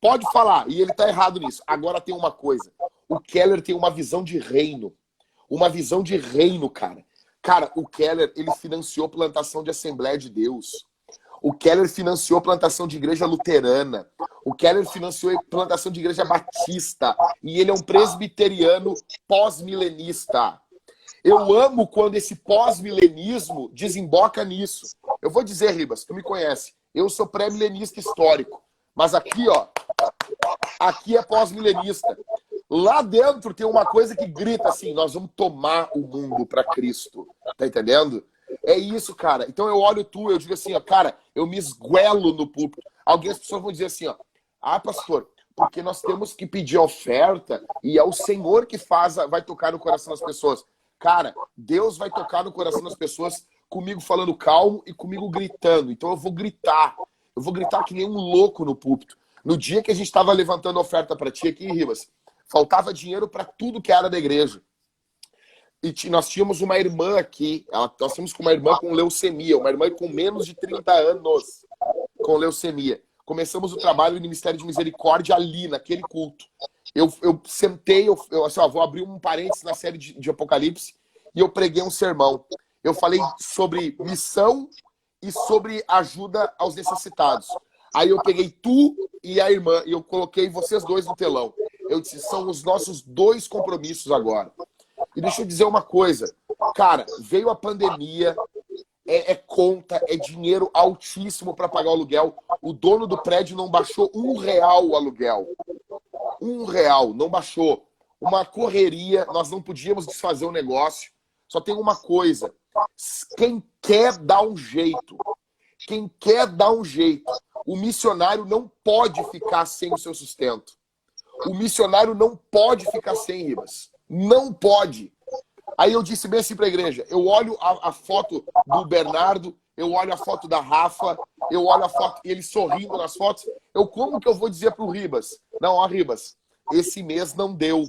Pode falar, e ele tá errado nisso. Agora tem uma coisa. O Keller tem uma visão de reino. Uma visão de reino, cara. Cara, o Keller, ele financiou plantação de Assembleia de Deus. O Keller financiou plantação de igreja luterana. O Keller financiou plantação de igreja batista. E ele é um presbiteriano pós-milenista. Eu amo quando esse pós-milenismo desemboca nisso. Eu vou dizer, Ribas, tu me conhece. Eu sou pré-milenista histórico. Mas aqui, ó, aqui é pós-milenista. Lá dentro tem uma coisa que grita assim, nós vamos tomar o mundo para Cristo. Tá entendendo? É isso, cara. Então eu olho tu, eu digo assim, ó, cara, eu me esguelo no púlpito. Algumas pessoas vão dizer assim, ó, pastor, porque nós temos que pedir oferta e é o Senhor que vai tocar no coração das pessoas. Cara, Deus vai tocar no coração das pessoas comigo falando calmo e comigo gritando. Então eu vou gritar. Eu vou gritar que nem um louco no púlpito. No dia que a gente estava levantando oferta para ti aqui em Ribas, faltava dinheiro para tudo que era da igreja. E nós tínhamos uma irmã aqui, nós tínhamos uma irmã com leucemia, uma irmã com menos de 30 anos com leucemia. Começamos o trabalho do Ministério de Misericórdia ali, naquele culto. Eu sentei, assim, ó, vou abrir um parênteses na série de Apocalipse, e eu preguei um sermão. Eu falei sobre missão e sobre ajuda aos necessitados. Aí eu peguei tu e a irmã, e eu coloquei vocês dois no telão. Eu disse, são os nossos 2 compromissos agora. E deixa eu dizer uma coisa. Cara, veio a pandemia, é conta, é dinheiro altíssimo para pagar o aluguel. O dono do prédio não baixou R$1 o aluguel. R$1, não baixou. Uma correria, nós não podíamos desfazer o negócio. Só tem uma coisa. Quem quer dar um jeito, quem quer dar um jeito, o missionário não pode ficar sem o seu sustento. O missionário não pode ficar sem, Ribas. Não pode. Aí eu disse bem assim para a igreja, eu olho a foto do Bernardo, eu olho a foto da Rafa, eu olho a foto, ele sorrindo nas fotos, como que eu vou dizer para o Ribas? Não, ó Ribas, esse mês não deu.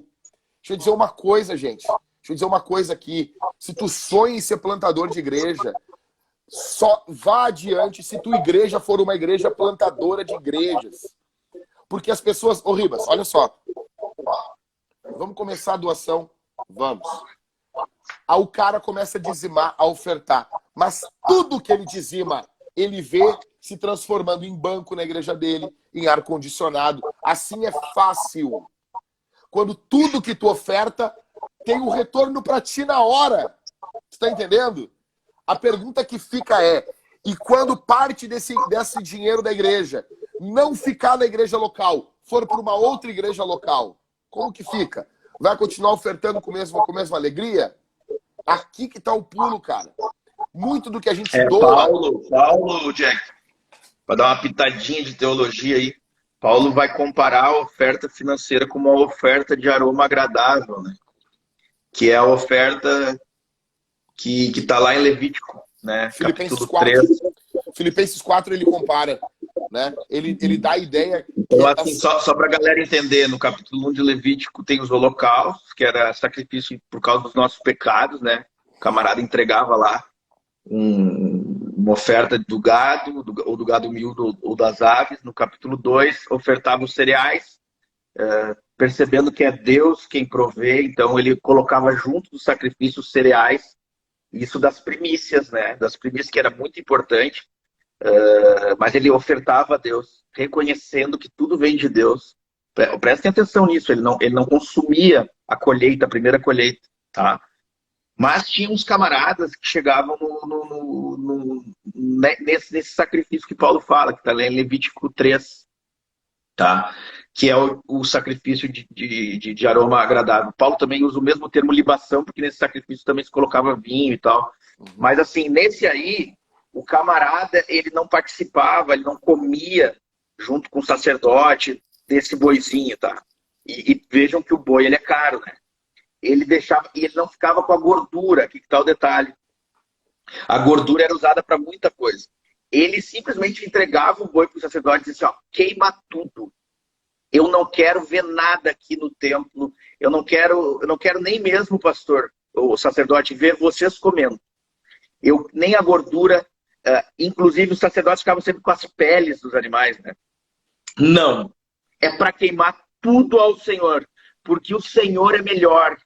Deixa eu dizer uma coisa, gente. Deixa eu dizer uma coisa aqui. Se tu sonha em ser plantador de igreja, só vá adiante se tua igreja for uma igreja plantadora de igrejas. Porque as pessoas... Ô Ribas, olha só. Vamos começar a doação? Vamos. Aí o cara começa a dizimar, a ofertar. Mas tudo que ele dizima, ele vê se transformando em banco na igreja dele, em ar-condicionado. Assim é fácil. Quando tudo que tu oferta tem um retorno para ti na hora. Você tá entendendo? A pergunta que fica é, e quando parte desse dinheiro da igreja não ficar na igreja local, for para uma outra igreja local, como que fica? Vai continuar ofertando com a mesma alegria? Aqui que tá o pulo, cara. Muito do que a gente doa... Paulo, Jack, para dar uma pitadinha de teologia aí, Paulo vai comparar a oferta financeira com uma oferta de aroma agradável, né? Que é a oferta que está lá em Levítico, né? Filipenses Capítulo 4. 3. Filipenses 4 ele compara, né? Ele dá a ideia... Então, assim, só para a galera entender, no capítulo 1 de Levítico tem os holocaustos, que era sacrifício por causa dos nossos pecados, né? O camarada entregava lá uma oferta do gado, ou do gado miúdo ou das aves. No capítulo 2, ofertava os cereais, percebendo que é Deus quem provê, então ele colocava junto dos sacrifícios os cereais, isso das primícias, né? Das primícias, que era muito importante, mas ele ofertava a Deus, reconhecendo que tudo vem de Deus. Prestem atenção nisso, ele não consumia a colheita, a primeira colheita, tá? Mas tinha uns camaradas que chegavam nesse sacrifício que Paulo fala, que está lá em Levítico 3, tá? Que é o sacrifício de aroma agradável. Paulo também usa o mesmo termo libação, porque nesse sacrifício também se colocava vinho e tal. Mas assim, nesse aí, o camarada, ele não participava, ele não comia junto com o sacerdote desse boizinho, tá? E vejam que o boi, ele é caro, né? Ele deixava, e ele não ficava com a gordura, aqui que tá o detalhe. A gordura era usada para muita coisa. Ele simplesmente entregava o boi para o sacerdote e dizia assim, ó, queima tudo. Eu não quero ver nada aqui no templo. Eu não quero nem mesmo, pastor, o sacerdote, ver vocês comendo. Nem a gordura, inclusive os sacerdotes ficavam sempre com as peles dos animais, né? Não. É para queimar tudo ao Senhor, porque o Senhor é melhor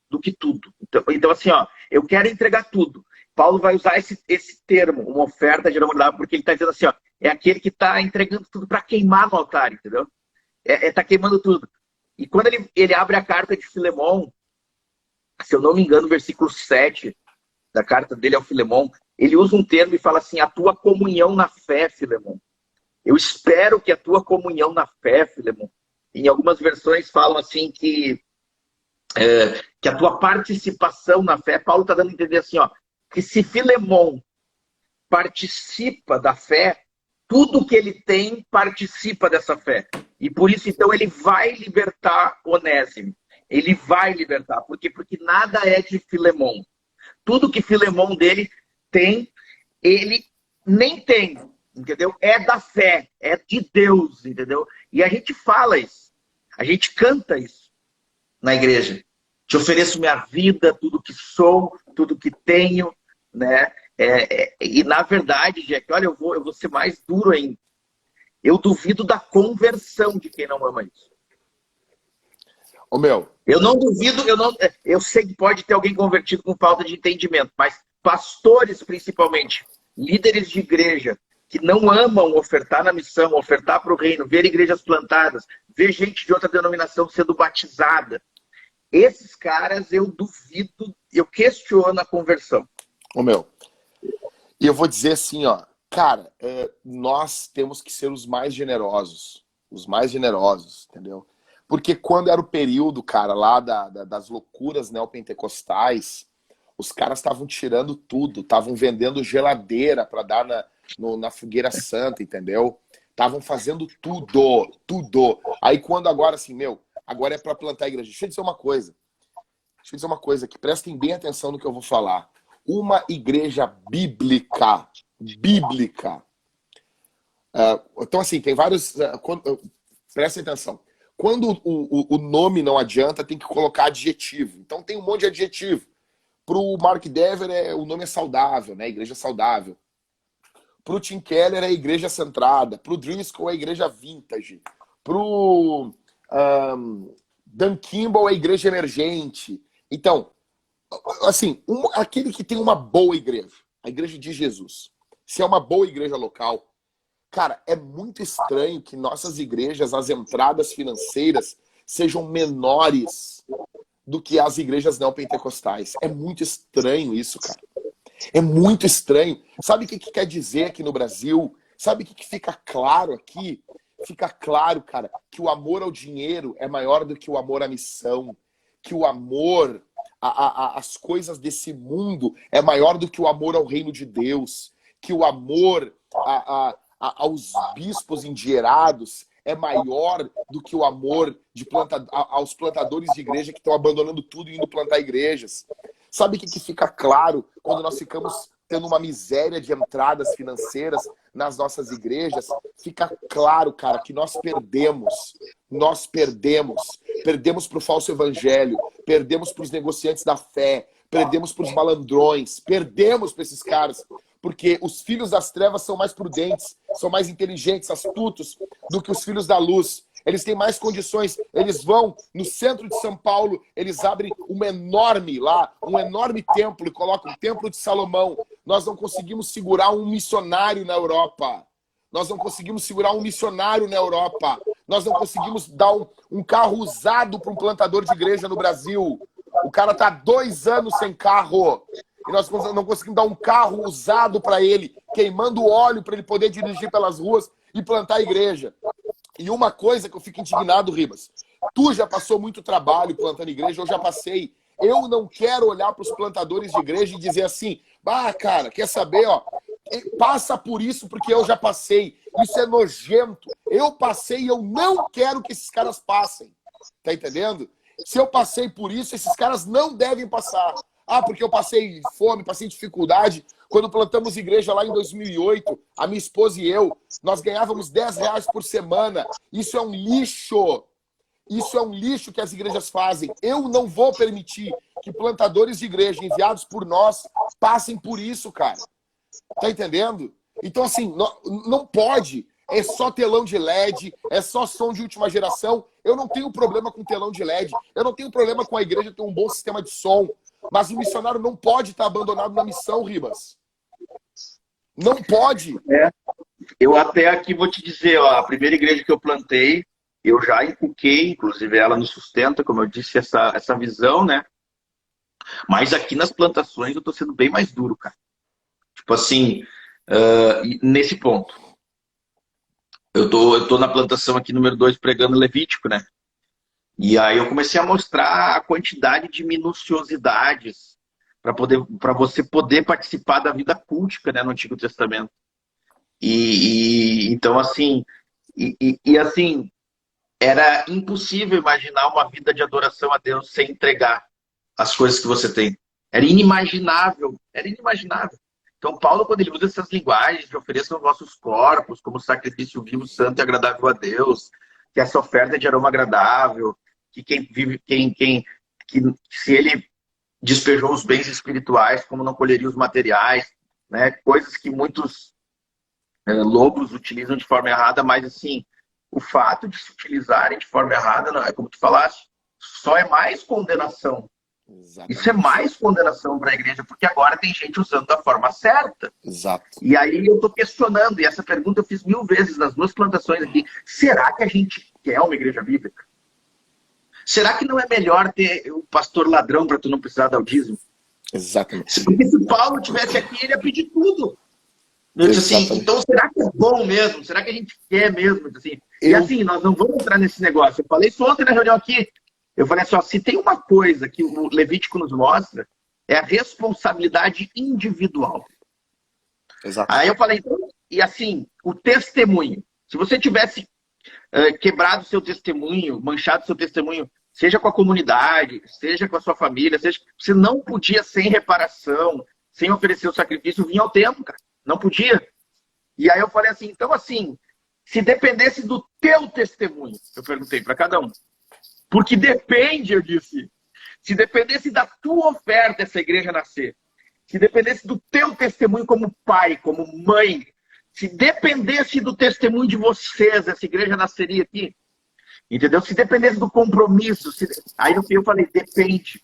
do que tudo. Então assim, ó, eu quero entregar tudo. Paulo vai usar esse termo, uma oferta de aroma agradável, porque ele está dizendo assim, ó, é aquele que está entregando tudo para queimar no altar, entendeu? Tá queimando tudo. E quando ele abre a carta de Filemon, se eu não me engano, versículo 7 da carta dele ao Filemon, ele usa um termo e fala assim, a tua comunhão na fé, Filemon. Eu espero que a tua comunhão na fé, Filemon. Em algumas versões falam assim que a tua participação na fé, Paulo está dando a entender assim, ó, que se Filemon participa da fé, tudo que ele tem participa dessa fé. E por isso, então, ele vai libertar Onésimo. Ele vai libertar. Por quê? Porque nada é de Filemon. Tudo que Filemon dele tem, ele nem tem, entendeu? É da fé, é de Deus, entendeu? E a gente fala isso, a gente canta isso na igreja. Te ofereço minha vida, tudo que sou, tudo que tenho, né? E na verdade, Jack, olha, eu vou ser mais duro ainda. Eu duvido da conversão de quem não ama isso. Ô, meu. Eu não duvido, eu sei que pode ter alguém convertido com falta de entendimento, mas pastores, principalmente, líderes de igreja, que não amam ofertar na missão, ofertar para o reino, ver igrejas plantadas, ver gente de outra denominação sendo batizada. Esses caras, eu duvido, eu questiono a conversão. Ô, meu. E eu vou dizer assim, ó, cara, nós temos que ser os mais generosos, entendeu? Porque quando era o período, cara, lá das loucuras neopentecostais, os caras estavam tirando tudo, estavam vendendo geladeira para dar na fogueira santa, entendeu? Estavam fazendo tudo. Aí quando agora, assim, meu, agora é para plantar a igreja. Deixa eu dizer uma coisa aqui, prestem bem atenção no que eu vou falar. Uma igreja bíblica. Então, assim, tem vários... prestem atenção. Quando o nome não adianta, tem que colocar adjetivo. Então tem um monte de adjetivo. Para o Mark Dever, o nome é saudável, né? Igreja saudável. Para o Tim Keller, é igreja centrada. Para o Driscoll, é igreja vintage. Para o Dan Kimball, é igreja emergente. Então, assim, aquele que tem uma boa igreja, a igreja de Jesus, se é uma boa igreja local, cara, é muito estranho que nossas igrejas, as entradas financeiras, sejam menores do que as igrejas não pentecostais. É muito estranho isso, cara. É muito estranho. Sabe o que quer dizer aqui no Brasil? Sabe o que fica claro aqui? Fica claro, cara, que o amor ao dinheiro é maior do que o amor à missão. Que o amor às coisas desse mundo é maior do que o amor ao reino de Deus. Que o amor aos bispos endinheirados é maior do que o amor aos plantadores de igreja que estão abandonando tudo e indo plantar igrejas. Sabe o que fica claro quando nós ficamos tendo uma miséria de entradas financeiras nas nossas igrejas? Fica claro, cara, que nós perdemos. Nós perdemos. Perdemos para o falso evangelho, perdemos para os negociantes da fé, perdemos para os malandrões, perdemos para esses caras. Porque os filhos das trevas são mais prudentes, são mais inteligentes, astutos do que os filhos da luz. Eles têm mais condições. Eles vão no centro de São Paulo, eles abrem um enorme templo e colocam o Templo de Salomão. Nós não conseguimos segurar um missionário na Europa. Nós não conseguimos segurar um missionário na Europa. Nós não conseguimos dar um carro usado para um plantador de igreja no Brasil. O cara está 2 anos sem carro. E nós não conseguimos dar um carro usado para ele, queimando óleo para ele poder dirigir pelas ruas e plantar a igreja. E uma coisa que eu fico indignado, Ribas, tu já passou muito trabalho plantando igreja, eu já passei. Eu não quero olhar para os plantadores de igreja e dizer assim, cara, quer saber, ó, passa por isso porque eu já passei. Isso é nojento. Eu passei e eu não quero que esses caras passem. Tá entendendo? Se eu passei por isso, esses caras não devem passar. Porque eu passei fome, passei dificuldade. Quando plantamos igreja lá em 2008, a minha esposa e eu, nós ganhávamos R$10 por semana. Isso é um lixo. Isso é um lixo que as igrejas fazem. Eu não vou permitir que plantadores de igreja enviados por nós passem por isso, cara. Tá entendendo? Então, assim, não pode. É só telão de LED, é só som de última geração. Eu não tenho problema com telão de LED. Eu não tenho problema com a igreja ter um bom sistema de som. Mas o missionário não pode estar abandonado na missão, Ribas. Não pode. Eu até aqui vou te dizer, ó, a primeira igreja que eu plantei, eu já inculquei, inclusive ela nos sustenta, como eu disse, essa visão, né? Mas aqui nas plantações eu tô sendo bem mais duro, cara. Tipo assim, nesse ponto. Eu tô na plantação aqui número 2 pregando Levítico, né? E aí eu comecei a mostrar a quantidade de minuciosidades para você poder participar da vida cultica, né, no Antigo Testamento. Então, assim, assim, era impossível imaginar uma vida de adoração a Deus sem entregar as coisas que você tem. Era inimaginável. Então, Paulo, quando ele usa essas linguagens de ofereçam os vossos corpos como sacrifício vivo, santo e agradável a Deus, que essa oferta é de aroma agradável, que se ele despejou os bens espirituais, como não colheria os materiais, né? Coisas que muitos lobos utilizam de forma errada, mas assim, o fato de se utilizarem de forma errada, não, é como tu falaste, só é mais condenação. Exatamente. Isso é mais condenação para a igreja, porque agora tem gente usando da forma certa. Exato. E aí eu estou questionando, e essa pergunta eu fiz 1000 vezes nas 2 plantações aqui, será que a gente quer uma igreja bíblica? Será que não é melhor ter o pastor ladrão para tu não precisar dar o dízimo? Exatamente. Porque se Paulo estivesse aqui, ele ia pedir tudo. Eu disse assim, então será que é bom mesmo? Será que a gente quer mesmo? Assim, e assim, nós não vamos entrar nesse negócio. Eu falei isso ontem na reunião aqui. Eu falei assim, ó, se tem uma coisa que o Levítico nos mostra, é a responsabilidade individual. Exato. Aí eu falei, então, e assim, o testemunho. Se você tivesse quebrado seu testemunho, manchado seu testemunho, seja com a comunidade, seja com a sua família, você não podia, sem reparação, sem oferecer o sacrifício, vir ao templo, cara. Não podia. E aí eu falei assim, então assim, se dependesse do teu testemunho, eu perguntei para cada um. Porque depende, eu disse, se dependesse da tua oferta essa igreja nascer, se dependesse do teu testemunho como pai, como mãe, se dependesse do testemunho de vocês, essa igreja nasceria aqui. Entendeu? Se dependesse do compromisso. Aí no fim eu falei, depende.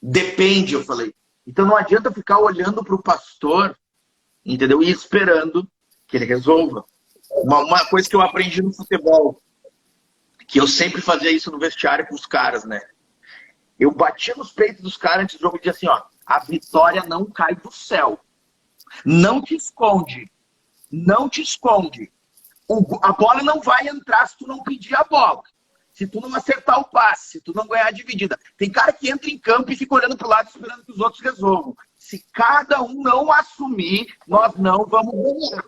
Depende, eu falei. Então não adianta ficar olhando para o pastor, entendeu? E esperando que ele resolva. Uma coisa que eu aprendi no futebol, que eu sempre fazia isso no vestiário com os caras, né? Eu batia nos peitos dos caras antes do jogo e dizia assim, ó, a vitória não cai do céu. Não te esconde. Não te esconde. A bola não vai entrar se tu não pedir a bola. Se tu não acertar o passe, se tu não ganhar a dividida. Tem cara que entra em campo e fica olhando pro lado esperando que os outros resolvam. Se cada um não assumir, nós não vamos ganhar.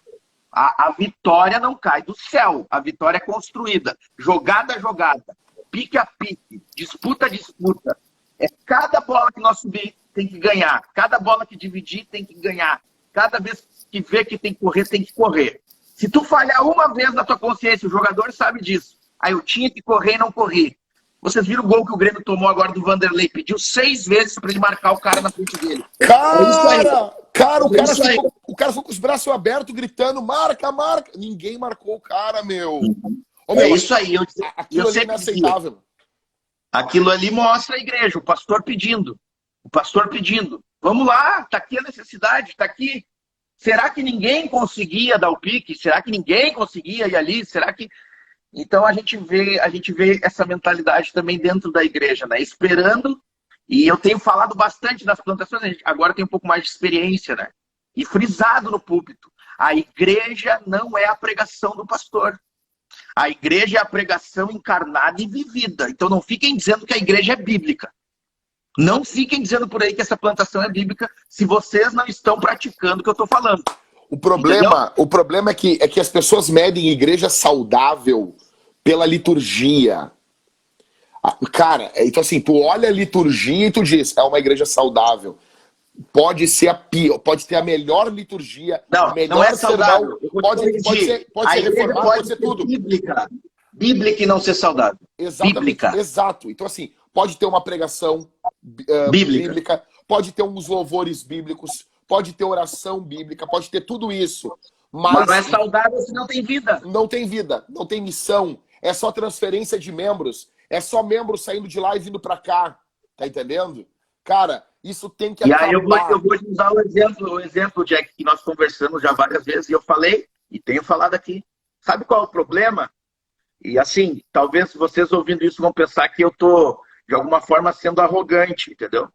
A vitória não cai do céu. A vitória é construída. Jogada a jogada. Pique a pique. Disputa a disputa. É cada bola que nós subir, tem que ganhar. Cada bola que dividir, tem que ganhar. Cada vez que vê que tem que correr, tem que correr. Se tu falhar uma vez na tua consciência, o jogador sabe disso. Aí eu tinha que correr e não corri. Vocês viram o gol que o Grêmio tomou agora do Vanderlei? Pediu 6 vezes para ele marcar o cara na frente dele. Cara, o cara ficou com os braços abertos, gritando, marca, marca. Ninguém marcou o cara, meu. Ô, meu, isso aí. Aquilo ali é inaceitável. Aquilo ali mostra a igreja, o pastor pedindo. O pastor pedindo. Vamos lá, tá aqui a necessidade, tá aqui. Será que ninguém conseguia dar o pique? Será que ninguém conseguia ir ali? Será que... Então a gente vê essa mentalidade também dentro da igreja, né? Esperando, e eu tenho falado bastante das plantações, agora tem um pouco mais de experiência, né? E frisado no púlpito. A igreja não é a pregação do pastor. A igreja é a pregação encarnada e vivida. Então não fiquem dizendo que a igreja é bíblica. Não fiquem dizendo por aí que essa plantação é bíblica se vocês não estão praticando o que eu estou falando. O problema é que as pessoas medem igreja saudável pela liturgia. Cara, então assim, tu olha a liturgia e tu diz, é uma igreja saudável. Pode ser pode ter a melhor liturgia, não, melhor não é saudável. Pode ser reformado, pode ser tudo. Bíblica e não ser saudável. Exatamente, bíblica. Exato. Então assim, pode ter uma pregação bíblica, pode ter uns louvores bíblicos, pode ter oração bíblica, pode ter tudo isso. Mas não é saudável se não tem vida. Não tem vida, não tem missão. É só transferência de membros. É só membros saindo de lá e vindo pra cá. Tá entendendo? Cara, isso tem que acabar. E aí eu vou te usar o exemplo, Jack, que nós conversamos já várias vezes, e eu falei, e tenho falado aqui. Sabe qual é o problema? E assim, talvez vocês ouvindo isso vão pensar que eu tô, de alguma forma, sendo arrogante, entendeu?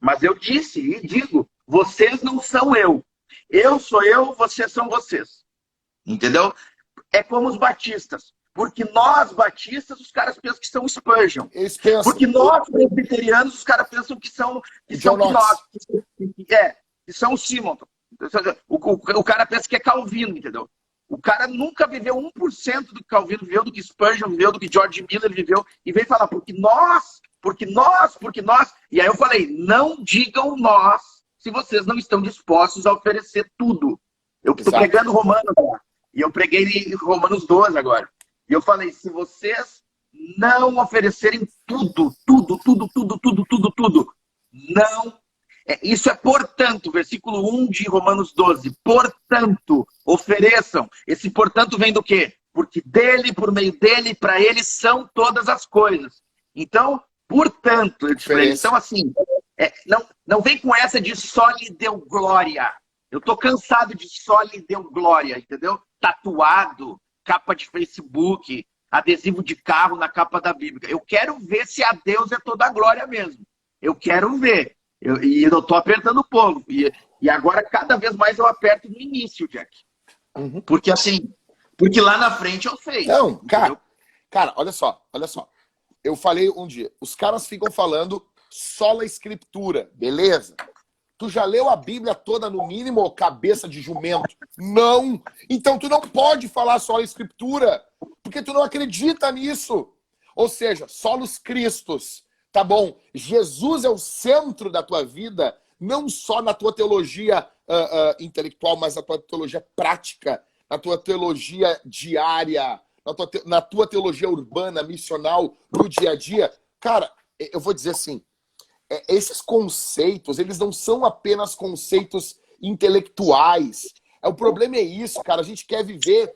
Mas eu disse e digo, vocês não são eu. Eu sou eu, vocês são vocês. Entendeu? É como os batistas. Porque nós, batistas, os caras pensam que são Spurgeon. Porque nós, presbiterianos, os caras pensam que são nós. Que são o Simonton. O cara pensa que é Calvino, entendeu? O cara nunca viveu 1% do que Calvino viveu, do que Spurgeon viveu, do que George Miller viveu. E veio falar, porque nós. E aí eu falei, não digam nós se vocês não estão dispostos a oferecer tudo. Eu estou pregando Romanos agora. E eu preguei Romanos 12 agora. E eu falei, se vocês não oferecerem tudo, não. Isso é portanto, versículo 1 de Romanos 12. Portanto, ofereçam. Esse portanto vem do quê? Porque dele, por meio dele, para ele são todas as coisas. Então, portanto, então assim, não vem com essa de só lhe deu glória. Eu tô cansado de só lhe deu glória, entendeu? Tatuado, capa de Facebook, adesivo de carro na capa da Bíblia. Eu quero ver se a Deus é toda a glória mesmo. Eu quero ver. E eu tô apertando o povo. E agora, cada vez mais, eu aperto no início, Jack. Uhum. Porque assim, lá na frente eu sei. Não, cara, olha só. Eu falei um dia, os caras ficam falando sola escritura, beleza? Tu já leu a Bíblia toda no mínimo, cabeça de jumento? Não! Então tu não pode falar sola escritura, porque tu não acredita nisso. Ou seja, solos Cristos, tá bom? Jesus é o centro da tua vida, não só na tua teologia intelectual, mas na tua teologia prática, na tua teologia diária, na tua teologia urbana, missional, no dia a dia. Cara, eu vou dizer assim, esses conceitos, eles não são apenas conceitos intelectuais. O problema é isso, cara. A gente quer viver...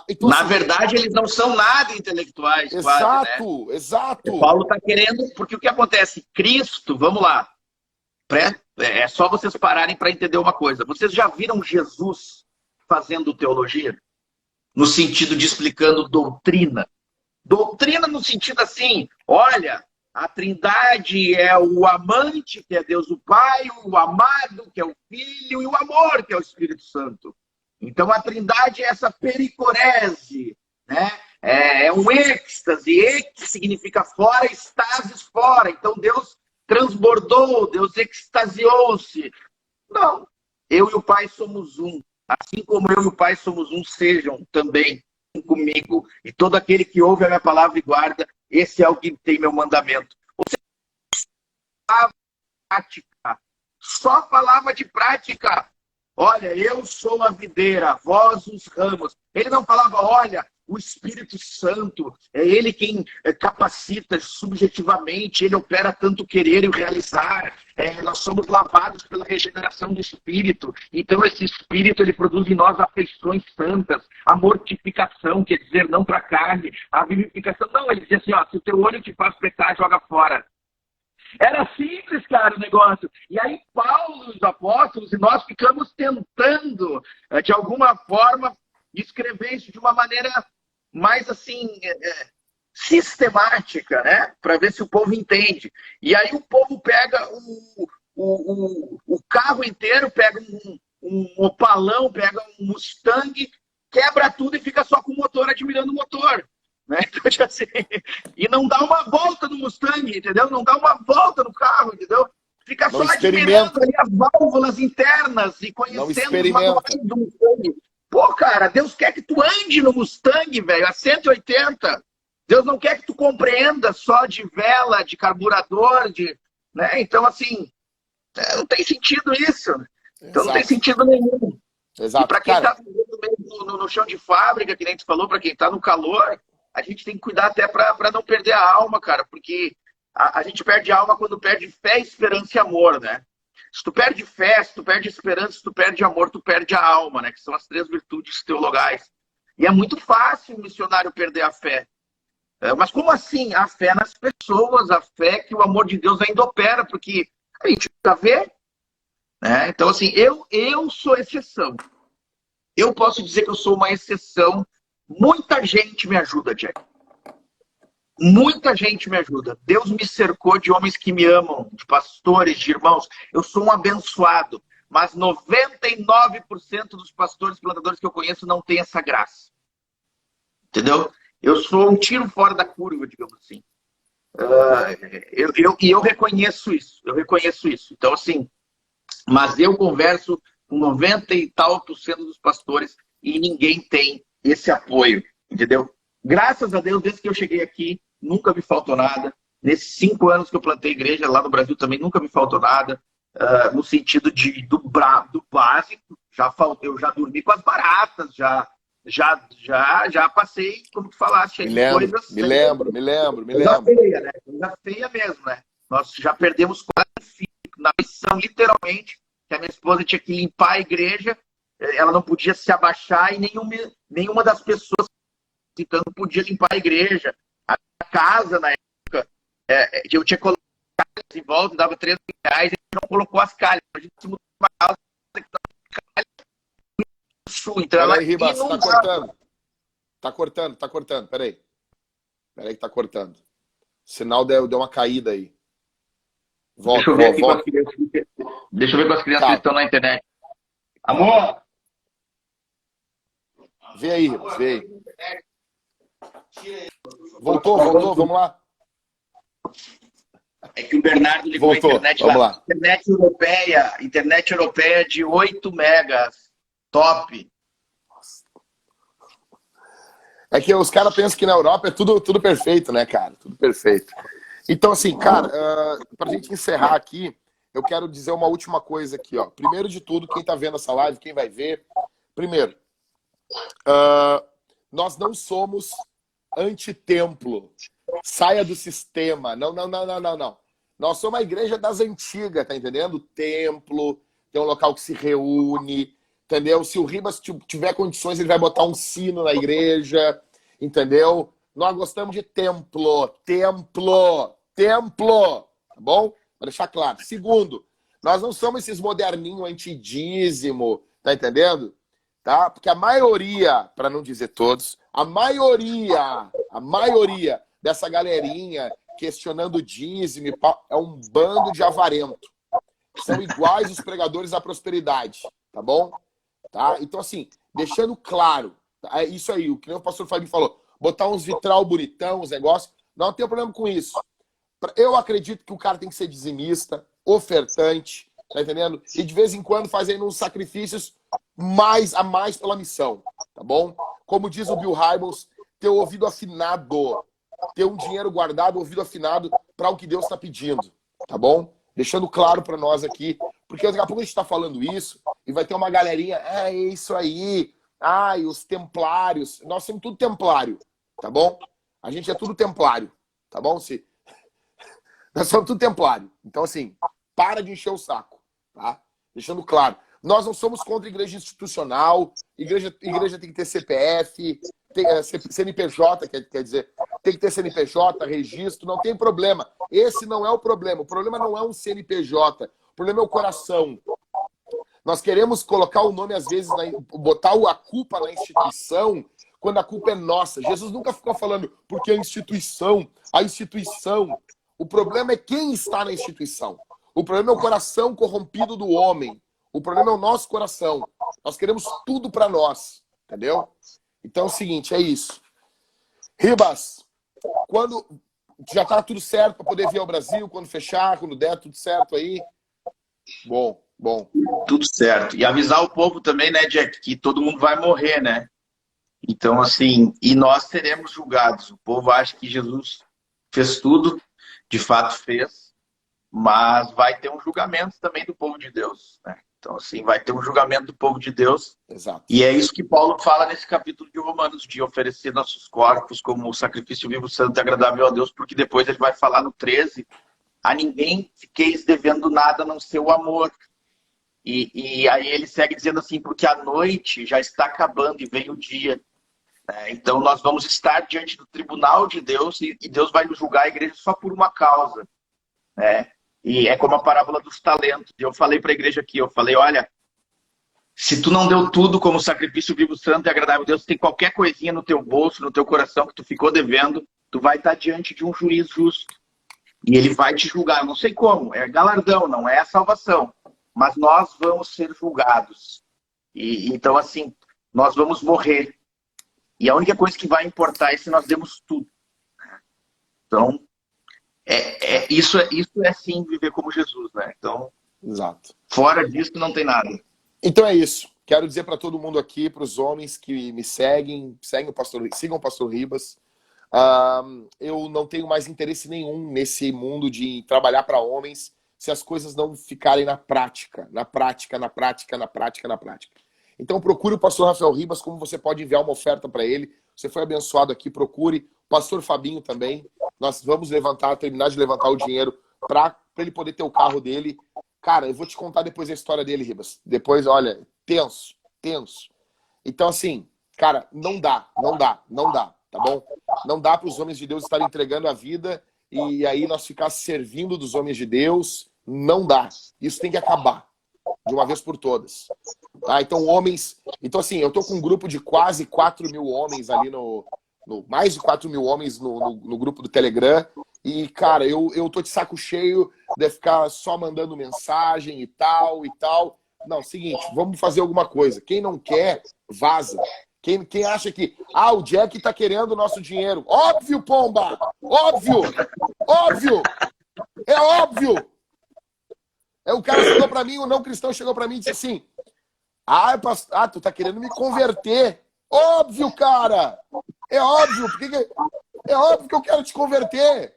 Então, na verdade, eles não são nada intelectuais. Exato, quase, né? Exato. O Paulo está querendo... Porque o que acontece? Cristo, vamos lá. É só vocês pararem para entender uma coisa. Vocês já viram Jesus fazendo teologia? No sentido de explicando doutrina. Doutrina no sentido assim, olha... A Trindade é o amante, que é Deus o Pai, o amado, que é o Filho, e o amor, que é o Espírito Santo. Então a Trindade é essa pericorese, né? É um êxtase, que significa fora, estasis fora. Então Deus transbordou, Deus extasiou-se. Não, eu e o Pai somos um. Assim como eu e o Pai somos um, sejam também comigo. E todo aquele que ouve a minha palavra e guarda, esse é o que tem meu mandamento. Ou seja, prática. Só falava de prática. Olha, eu sou a videira, vós os ramos. Ele não falava, olha, o Espírito Santo, é ele quem capacita subjetivamente, ele opera tanto querer e o realizar. Nós somos lavados pela regeneração do Espírito. Então esse Espírito, ele produz em nós afeições santas, a mortificação, quer dizer, não para a carne, a vivificação. Não, ele dizia assim, ó, se o teu olho te faz pecar, joga fora. Era simples, cara, o negócio. E aí Paulo, os apóstolos, e nós ficamos tentando, de alguma forma, escrever isso de uma maneira mais, assim, sistemática, né? Para ver se o povo entende. E aí o povo pega o carro inteiro, pega um opalão, pega um Mustang, quebra tudo e fica só com o motor, admirando o motor. Né? Então, assim, e não dá uma volta no Mustang, entendeu? Não dá uma volta no carro, entendeu? Fica só admirando ali as válvulas internas e conhecendo os manuais do Mustang. Pô, cara, Deus quer que tu ande no Mustang, velho, a 180. Deus não quer que tu compreenda só de vela, de carburador, né? Então, assim, não tem sentido isso. Então, não tem sentido nenhum. Exato. E para quem está no chão de fábrica, que nem tu falou, para quem está no calor, a gente tem que cuidar até para não perder a alma, cara, porque a gente perde a alma quando perde fé, esperança e amor, né? Se tu perde fé, se tu perde esperança, se tu perde amor, tu perde a alma, né? Que são as 3 virtudes teologais. E é muito fácil o missionário perder a fé. Mas como assim? A fé nas pessoas, a fé que o amor de Deus ainda opera, porque a gente precisa ver. Né? Então, assim, eu sou exceção. Eu posso dizer que eu sou uma exceção. Muita gente me ajuda, Jack. Muita gente me ajuda. Deus me cercou de homens que me amam, de pastores, de irmãos. Eu sou um abençoado. Mas 99% dos pastores plantadores que eu conheço não tem essa graça. Entendeu? Eu sou um tiro fora da curva, digamos assim. Eu reconheço isso. Eu reconheço isso. Então, assim, mas eu converso com 90 e tal % dos pastores e ninguém tem esse apoio, entendeu? Graças a Deus, desde que eu cheguei aqui, nunca me faltou nada. Nesses 5 anos que eu plantei igreja lá no Brasil também nunca me faltou nada. No sentido do básico, eu já dormi com as baratas, já passei, como tu falaste, coisas... Me lembro. Coisa feia, né? Coisa feia mesmo, né? Nós já perdemos quase um filho na missão, literalmente, que a minha esposa tinha que limpar a igreja, ela não podia se abaixar e nenhuma das pessoas então não podia limpar a igreja. A casa, na época, eu tinha colocado calhas em volta, dava R$3.000, e a gente não colocou as calhas. A gente se mudou para uma casa que estava no sul. Então ela Ribas, tá cortando, peraí que tá cortando. O sinal deu uma caída aí. Deixa eu ver com as crianças que estão na internet. Amor! Vê aí, Ribas, vê aí. Voltou, vamos lá. É que o Bernardo ligou a internet lá. Internet europeia de 8 megas. Top. É que os caras pensam que na Europa é tudo perfeito, né, cara? Tudo perfeito. Então, assim, cara, pra gente encerrar aqui, eu quero dizer uma última coisa aqui, ó. Primeiro de tudo, quem tá vendo essa live, quem vai ver. Primeiro, nós não somos antitemplo. Saia do sistema. Não. Nós somos uma igreja das antigas, tá entendendo? Templo, tem um local que se reúne, entendeu? Se o Ribas tiver condições, ele vai botar um sino na igreja, entendeu? Nós gostamos de templo, tá bom? Pra deixar claro. Segundo, nós não somos esses moderninhos antidízimo, tá entendendo? Tá? Porque a maioria, para não dizer todos, a maioria dessa galerinha questionando dízimo, é um bando de avarento. São iguais os pregadores da prosperidade, tá bom? Tá? Então, assim, deixando claro, é isso aí, o que o pastor Fabinho falou, botar uns vitral bonitão, uns negócios, não tem problema com isso. Eu acredito que o cara tem que ser dizimista, ofertante, tá entendendo? E de vez em quando fazendo uns sacrifícios a mais pela missão, tá bom? Como diz o Bill Hybels, ter o ouvido afinado, ter um dinheiro guardado, ouvido afinado para o que Deus está pedindo, tá bom? Deixando claro para nós aqui, porque daqui a pouco a gente está falando isso e vai ter uma galerinha, é isso aí, ai, os templários, nós somos tudo templário, tá bom? A gente é tudo templário, tá bom? Nós somos tudo templário. Então, assim, para de encher o saco, tá? Deixando claro. Nós não somos contra a igreja institucional, igreja tem que ter CPF, CNPJ, quer dizer, tem que ter CNPJ, registro, não tem problema. Esse não é o problema. O problema não é um CNPJ, o problema é o coração. Nós queremos colocar o nome, às vezes, botar a culpa na instituição, quando a culpa é nossa. Jesus nunca ficou falando, porque a instituição. O problema é quem está na instituição. O problema é o coração corrompido do homem. O problema é o nosso coração. Nós queremos tudo para nós, entendeu? Então é o seguinte, é isso. Ribas, quando já tá tudo certo para poder vir ao Brasil, quando fechar, quando der tudo certo aí? Bom. Tudo certo. E avisar o povo também, né, Jack, que todo mundo vai morrer, né? Então, assim, e nós seremos julgados. O povo acha que Jesus fez tudo, de fato fez, mas vai ter um julgamento também do povo de Deus, né? Então, assim, vai ter um julgamento do povo de Deus. Exato. E é isso que Paulo fala nesse capítulo de Romanos, de oferecer nossos corpos como sacrifício vivo, santo e agradável a Deus, porque depois ele vai falar no 13, a ninguém fiqueis devendo nada a não ser o amor. E aí ele segue dizendo assim, porque a noite já está acabando e vem o dia. Então nós vamos estar diante do tribunal de Deus e Deus vai nos julgar a igreja só por uma causa, né? E é como a parábola dos talentos. Eu falei para a igreja aqui, eu falei, olha, se tu não deu tudo como sacrifício vivo, santo e agradável a Deus, tem qualquer coisinha no teu bolso, no teu coração que tu ficou devendo, tu vai estar diante de um juiz justo. E ele vai te julgar, não sei como, é galardão, não é a salvação, mas nós vamos ser julgados. E então, assim, nós vamos morrer. E a única coisa que vai importar é se nós demos tudo. Então, isso é sim viver como Jesus, né? Então, exato. Fora disso não tem nada. Então é isso. Quero dizer para todo mundo aqui, para os homens que me sigam o Pastor Ribas. Eu não tenho mais interesse nenhum nesse mundo de trabalhar para homens se as coisas não ficarem na prática. Então procure o pastor Rafael Ribas, como você pode enviar uma oferta para ele. Você foi abençoado aqui, procure. O pastor Fabinho também. Nós vamos terminar de levantar o dinheiro para ele poder ter o carro dele. Cara, eu vou te contar depois a história dele, Ribas. Depois, olha, tenso. Então, assim, cara, não dá, tá bom? Não dá para os homens de Deus estarem entregando a vida e aí nós ficar servindo dos homens de Deus. Não dá. Isso tem que acabar de uma vez por todas. Tá? Então, assim, eu tô com um grupo de quase 4 mil homens ali mais de 4 mil homens no grupo do Telegram. E, cara, eu tô de saco cheio de ficar só mandando mensagem e tal. Não, seguinte, vamos fazer alguma coisa. Quem não quer, vaza. Quem acha que, o Jack tá querendo o nosso dinheiro. Óbvio, pomba! Óbvio! É óbvio! O cara chegou pra mim, o não cristão chegou pra mim e disse assim, tu tá querendo me converter. Óbvio, cara! É óbvio, é óbvio que eu quero te converter.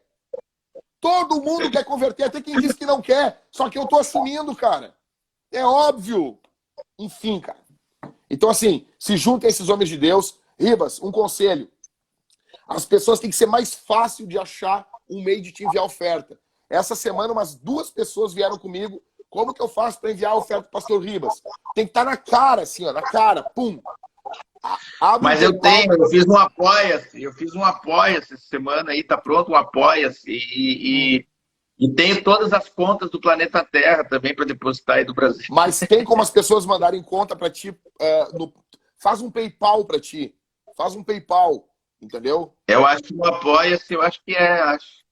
Todo mundo quer converter, até quem diz que não quer. Só que eu tô assumindo, cara. É óbvio. Enfim, cara. Então, assim, se juntem esses homens de Deus. Ribas, um conselho. As pessoas têm que ser mais fácil de achar um meio de te enviar oferta. Essa semana, umas 2 pessoas vieram comigo. Como que eu faço para enviar a oferta pro pastor Ribas? Tem que estar na cara, assim, ó, na cara. Pum. Mas eu fiz um Apoia-se essa semana aí, tá pronto um Apoia-se e tenho todas as contas do planeta Terra também para depositar aí do Brasil. Mas tem como as pessoas mandarem conta para ti, faz um PayPal para ti, entendeu? Eu acho que o Apoia-se, acho.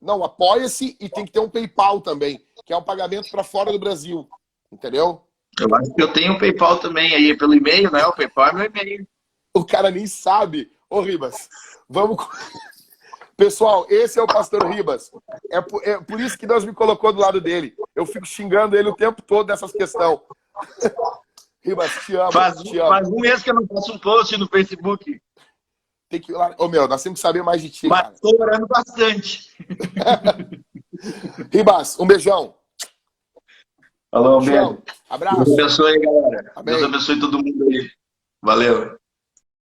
Não, apoia-se e tem que ter um PayPal também, que é um pagamento para fora do Brasil. Entendeu? Eu acho que eu tenho um PayPal também aí, pelo e-mail, né? O PayPal é meu e-mail. O cara nem sabe. Ô, Ribas, vamos... Pessoal, esse é o Pastor Ribas. É por isso que Deus me colocou do lado dele. Eu fico xingando ele o tempo todo nessas questões. Ribas, te amo, te amo. Faz um mês que eu não faço um post no Facebook. Tem que ir lá. Ô, meu, nós temos que saber mais de ti, Mas cara. estou orando bastante. Ribas, um beijão. Falou, um beijo. Abraço. Deus abençoe, galera. Amém. Deus abençoe todo mundo aí. Valeu.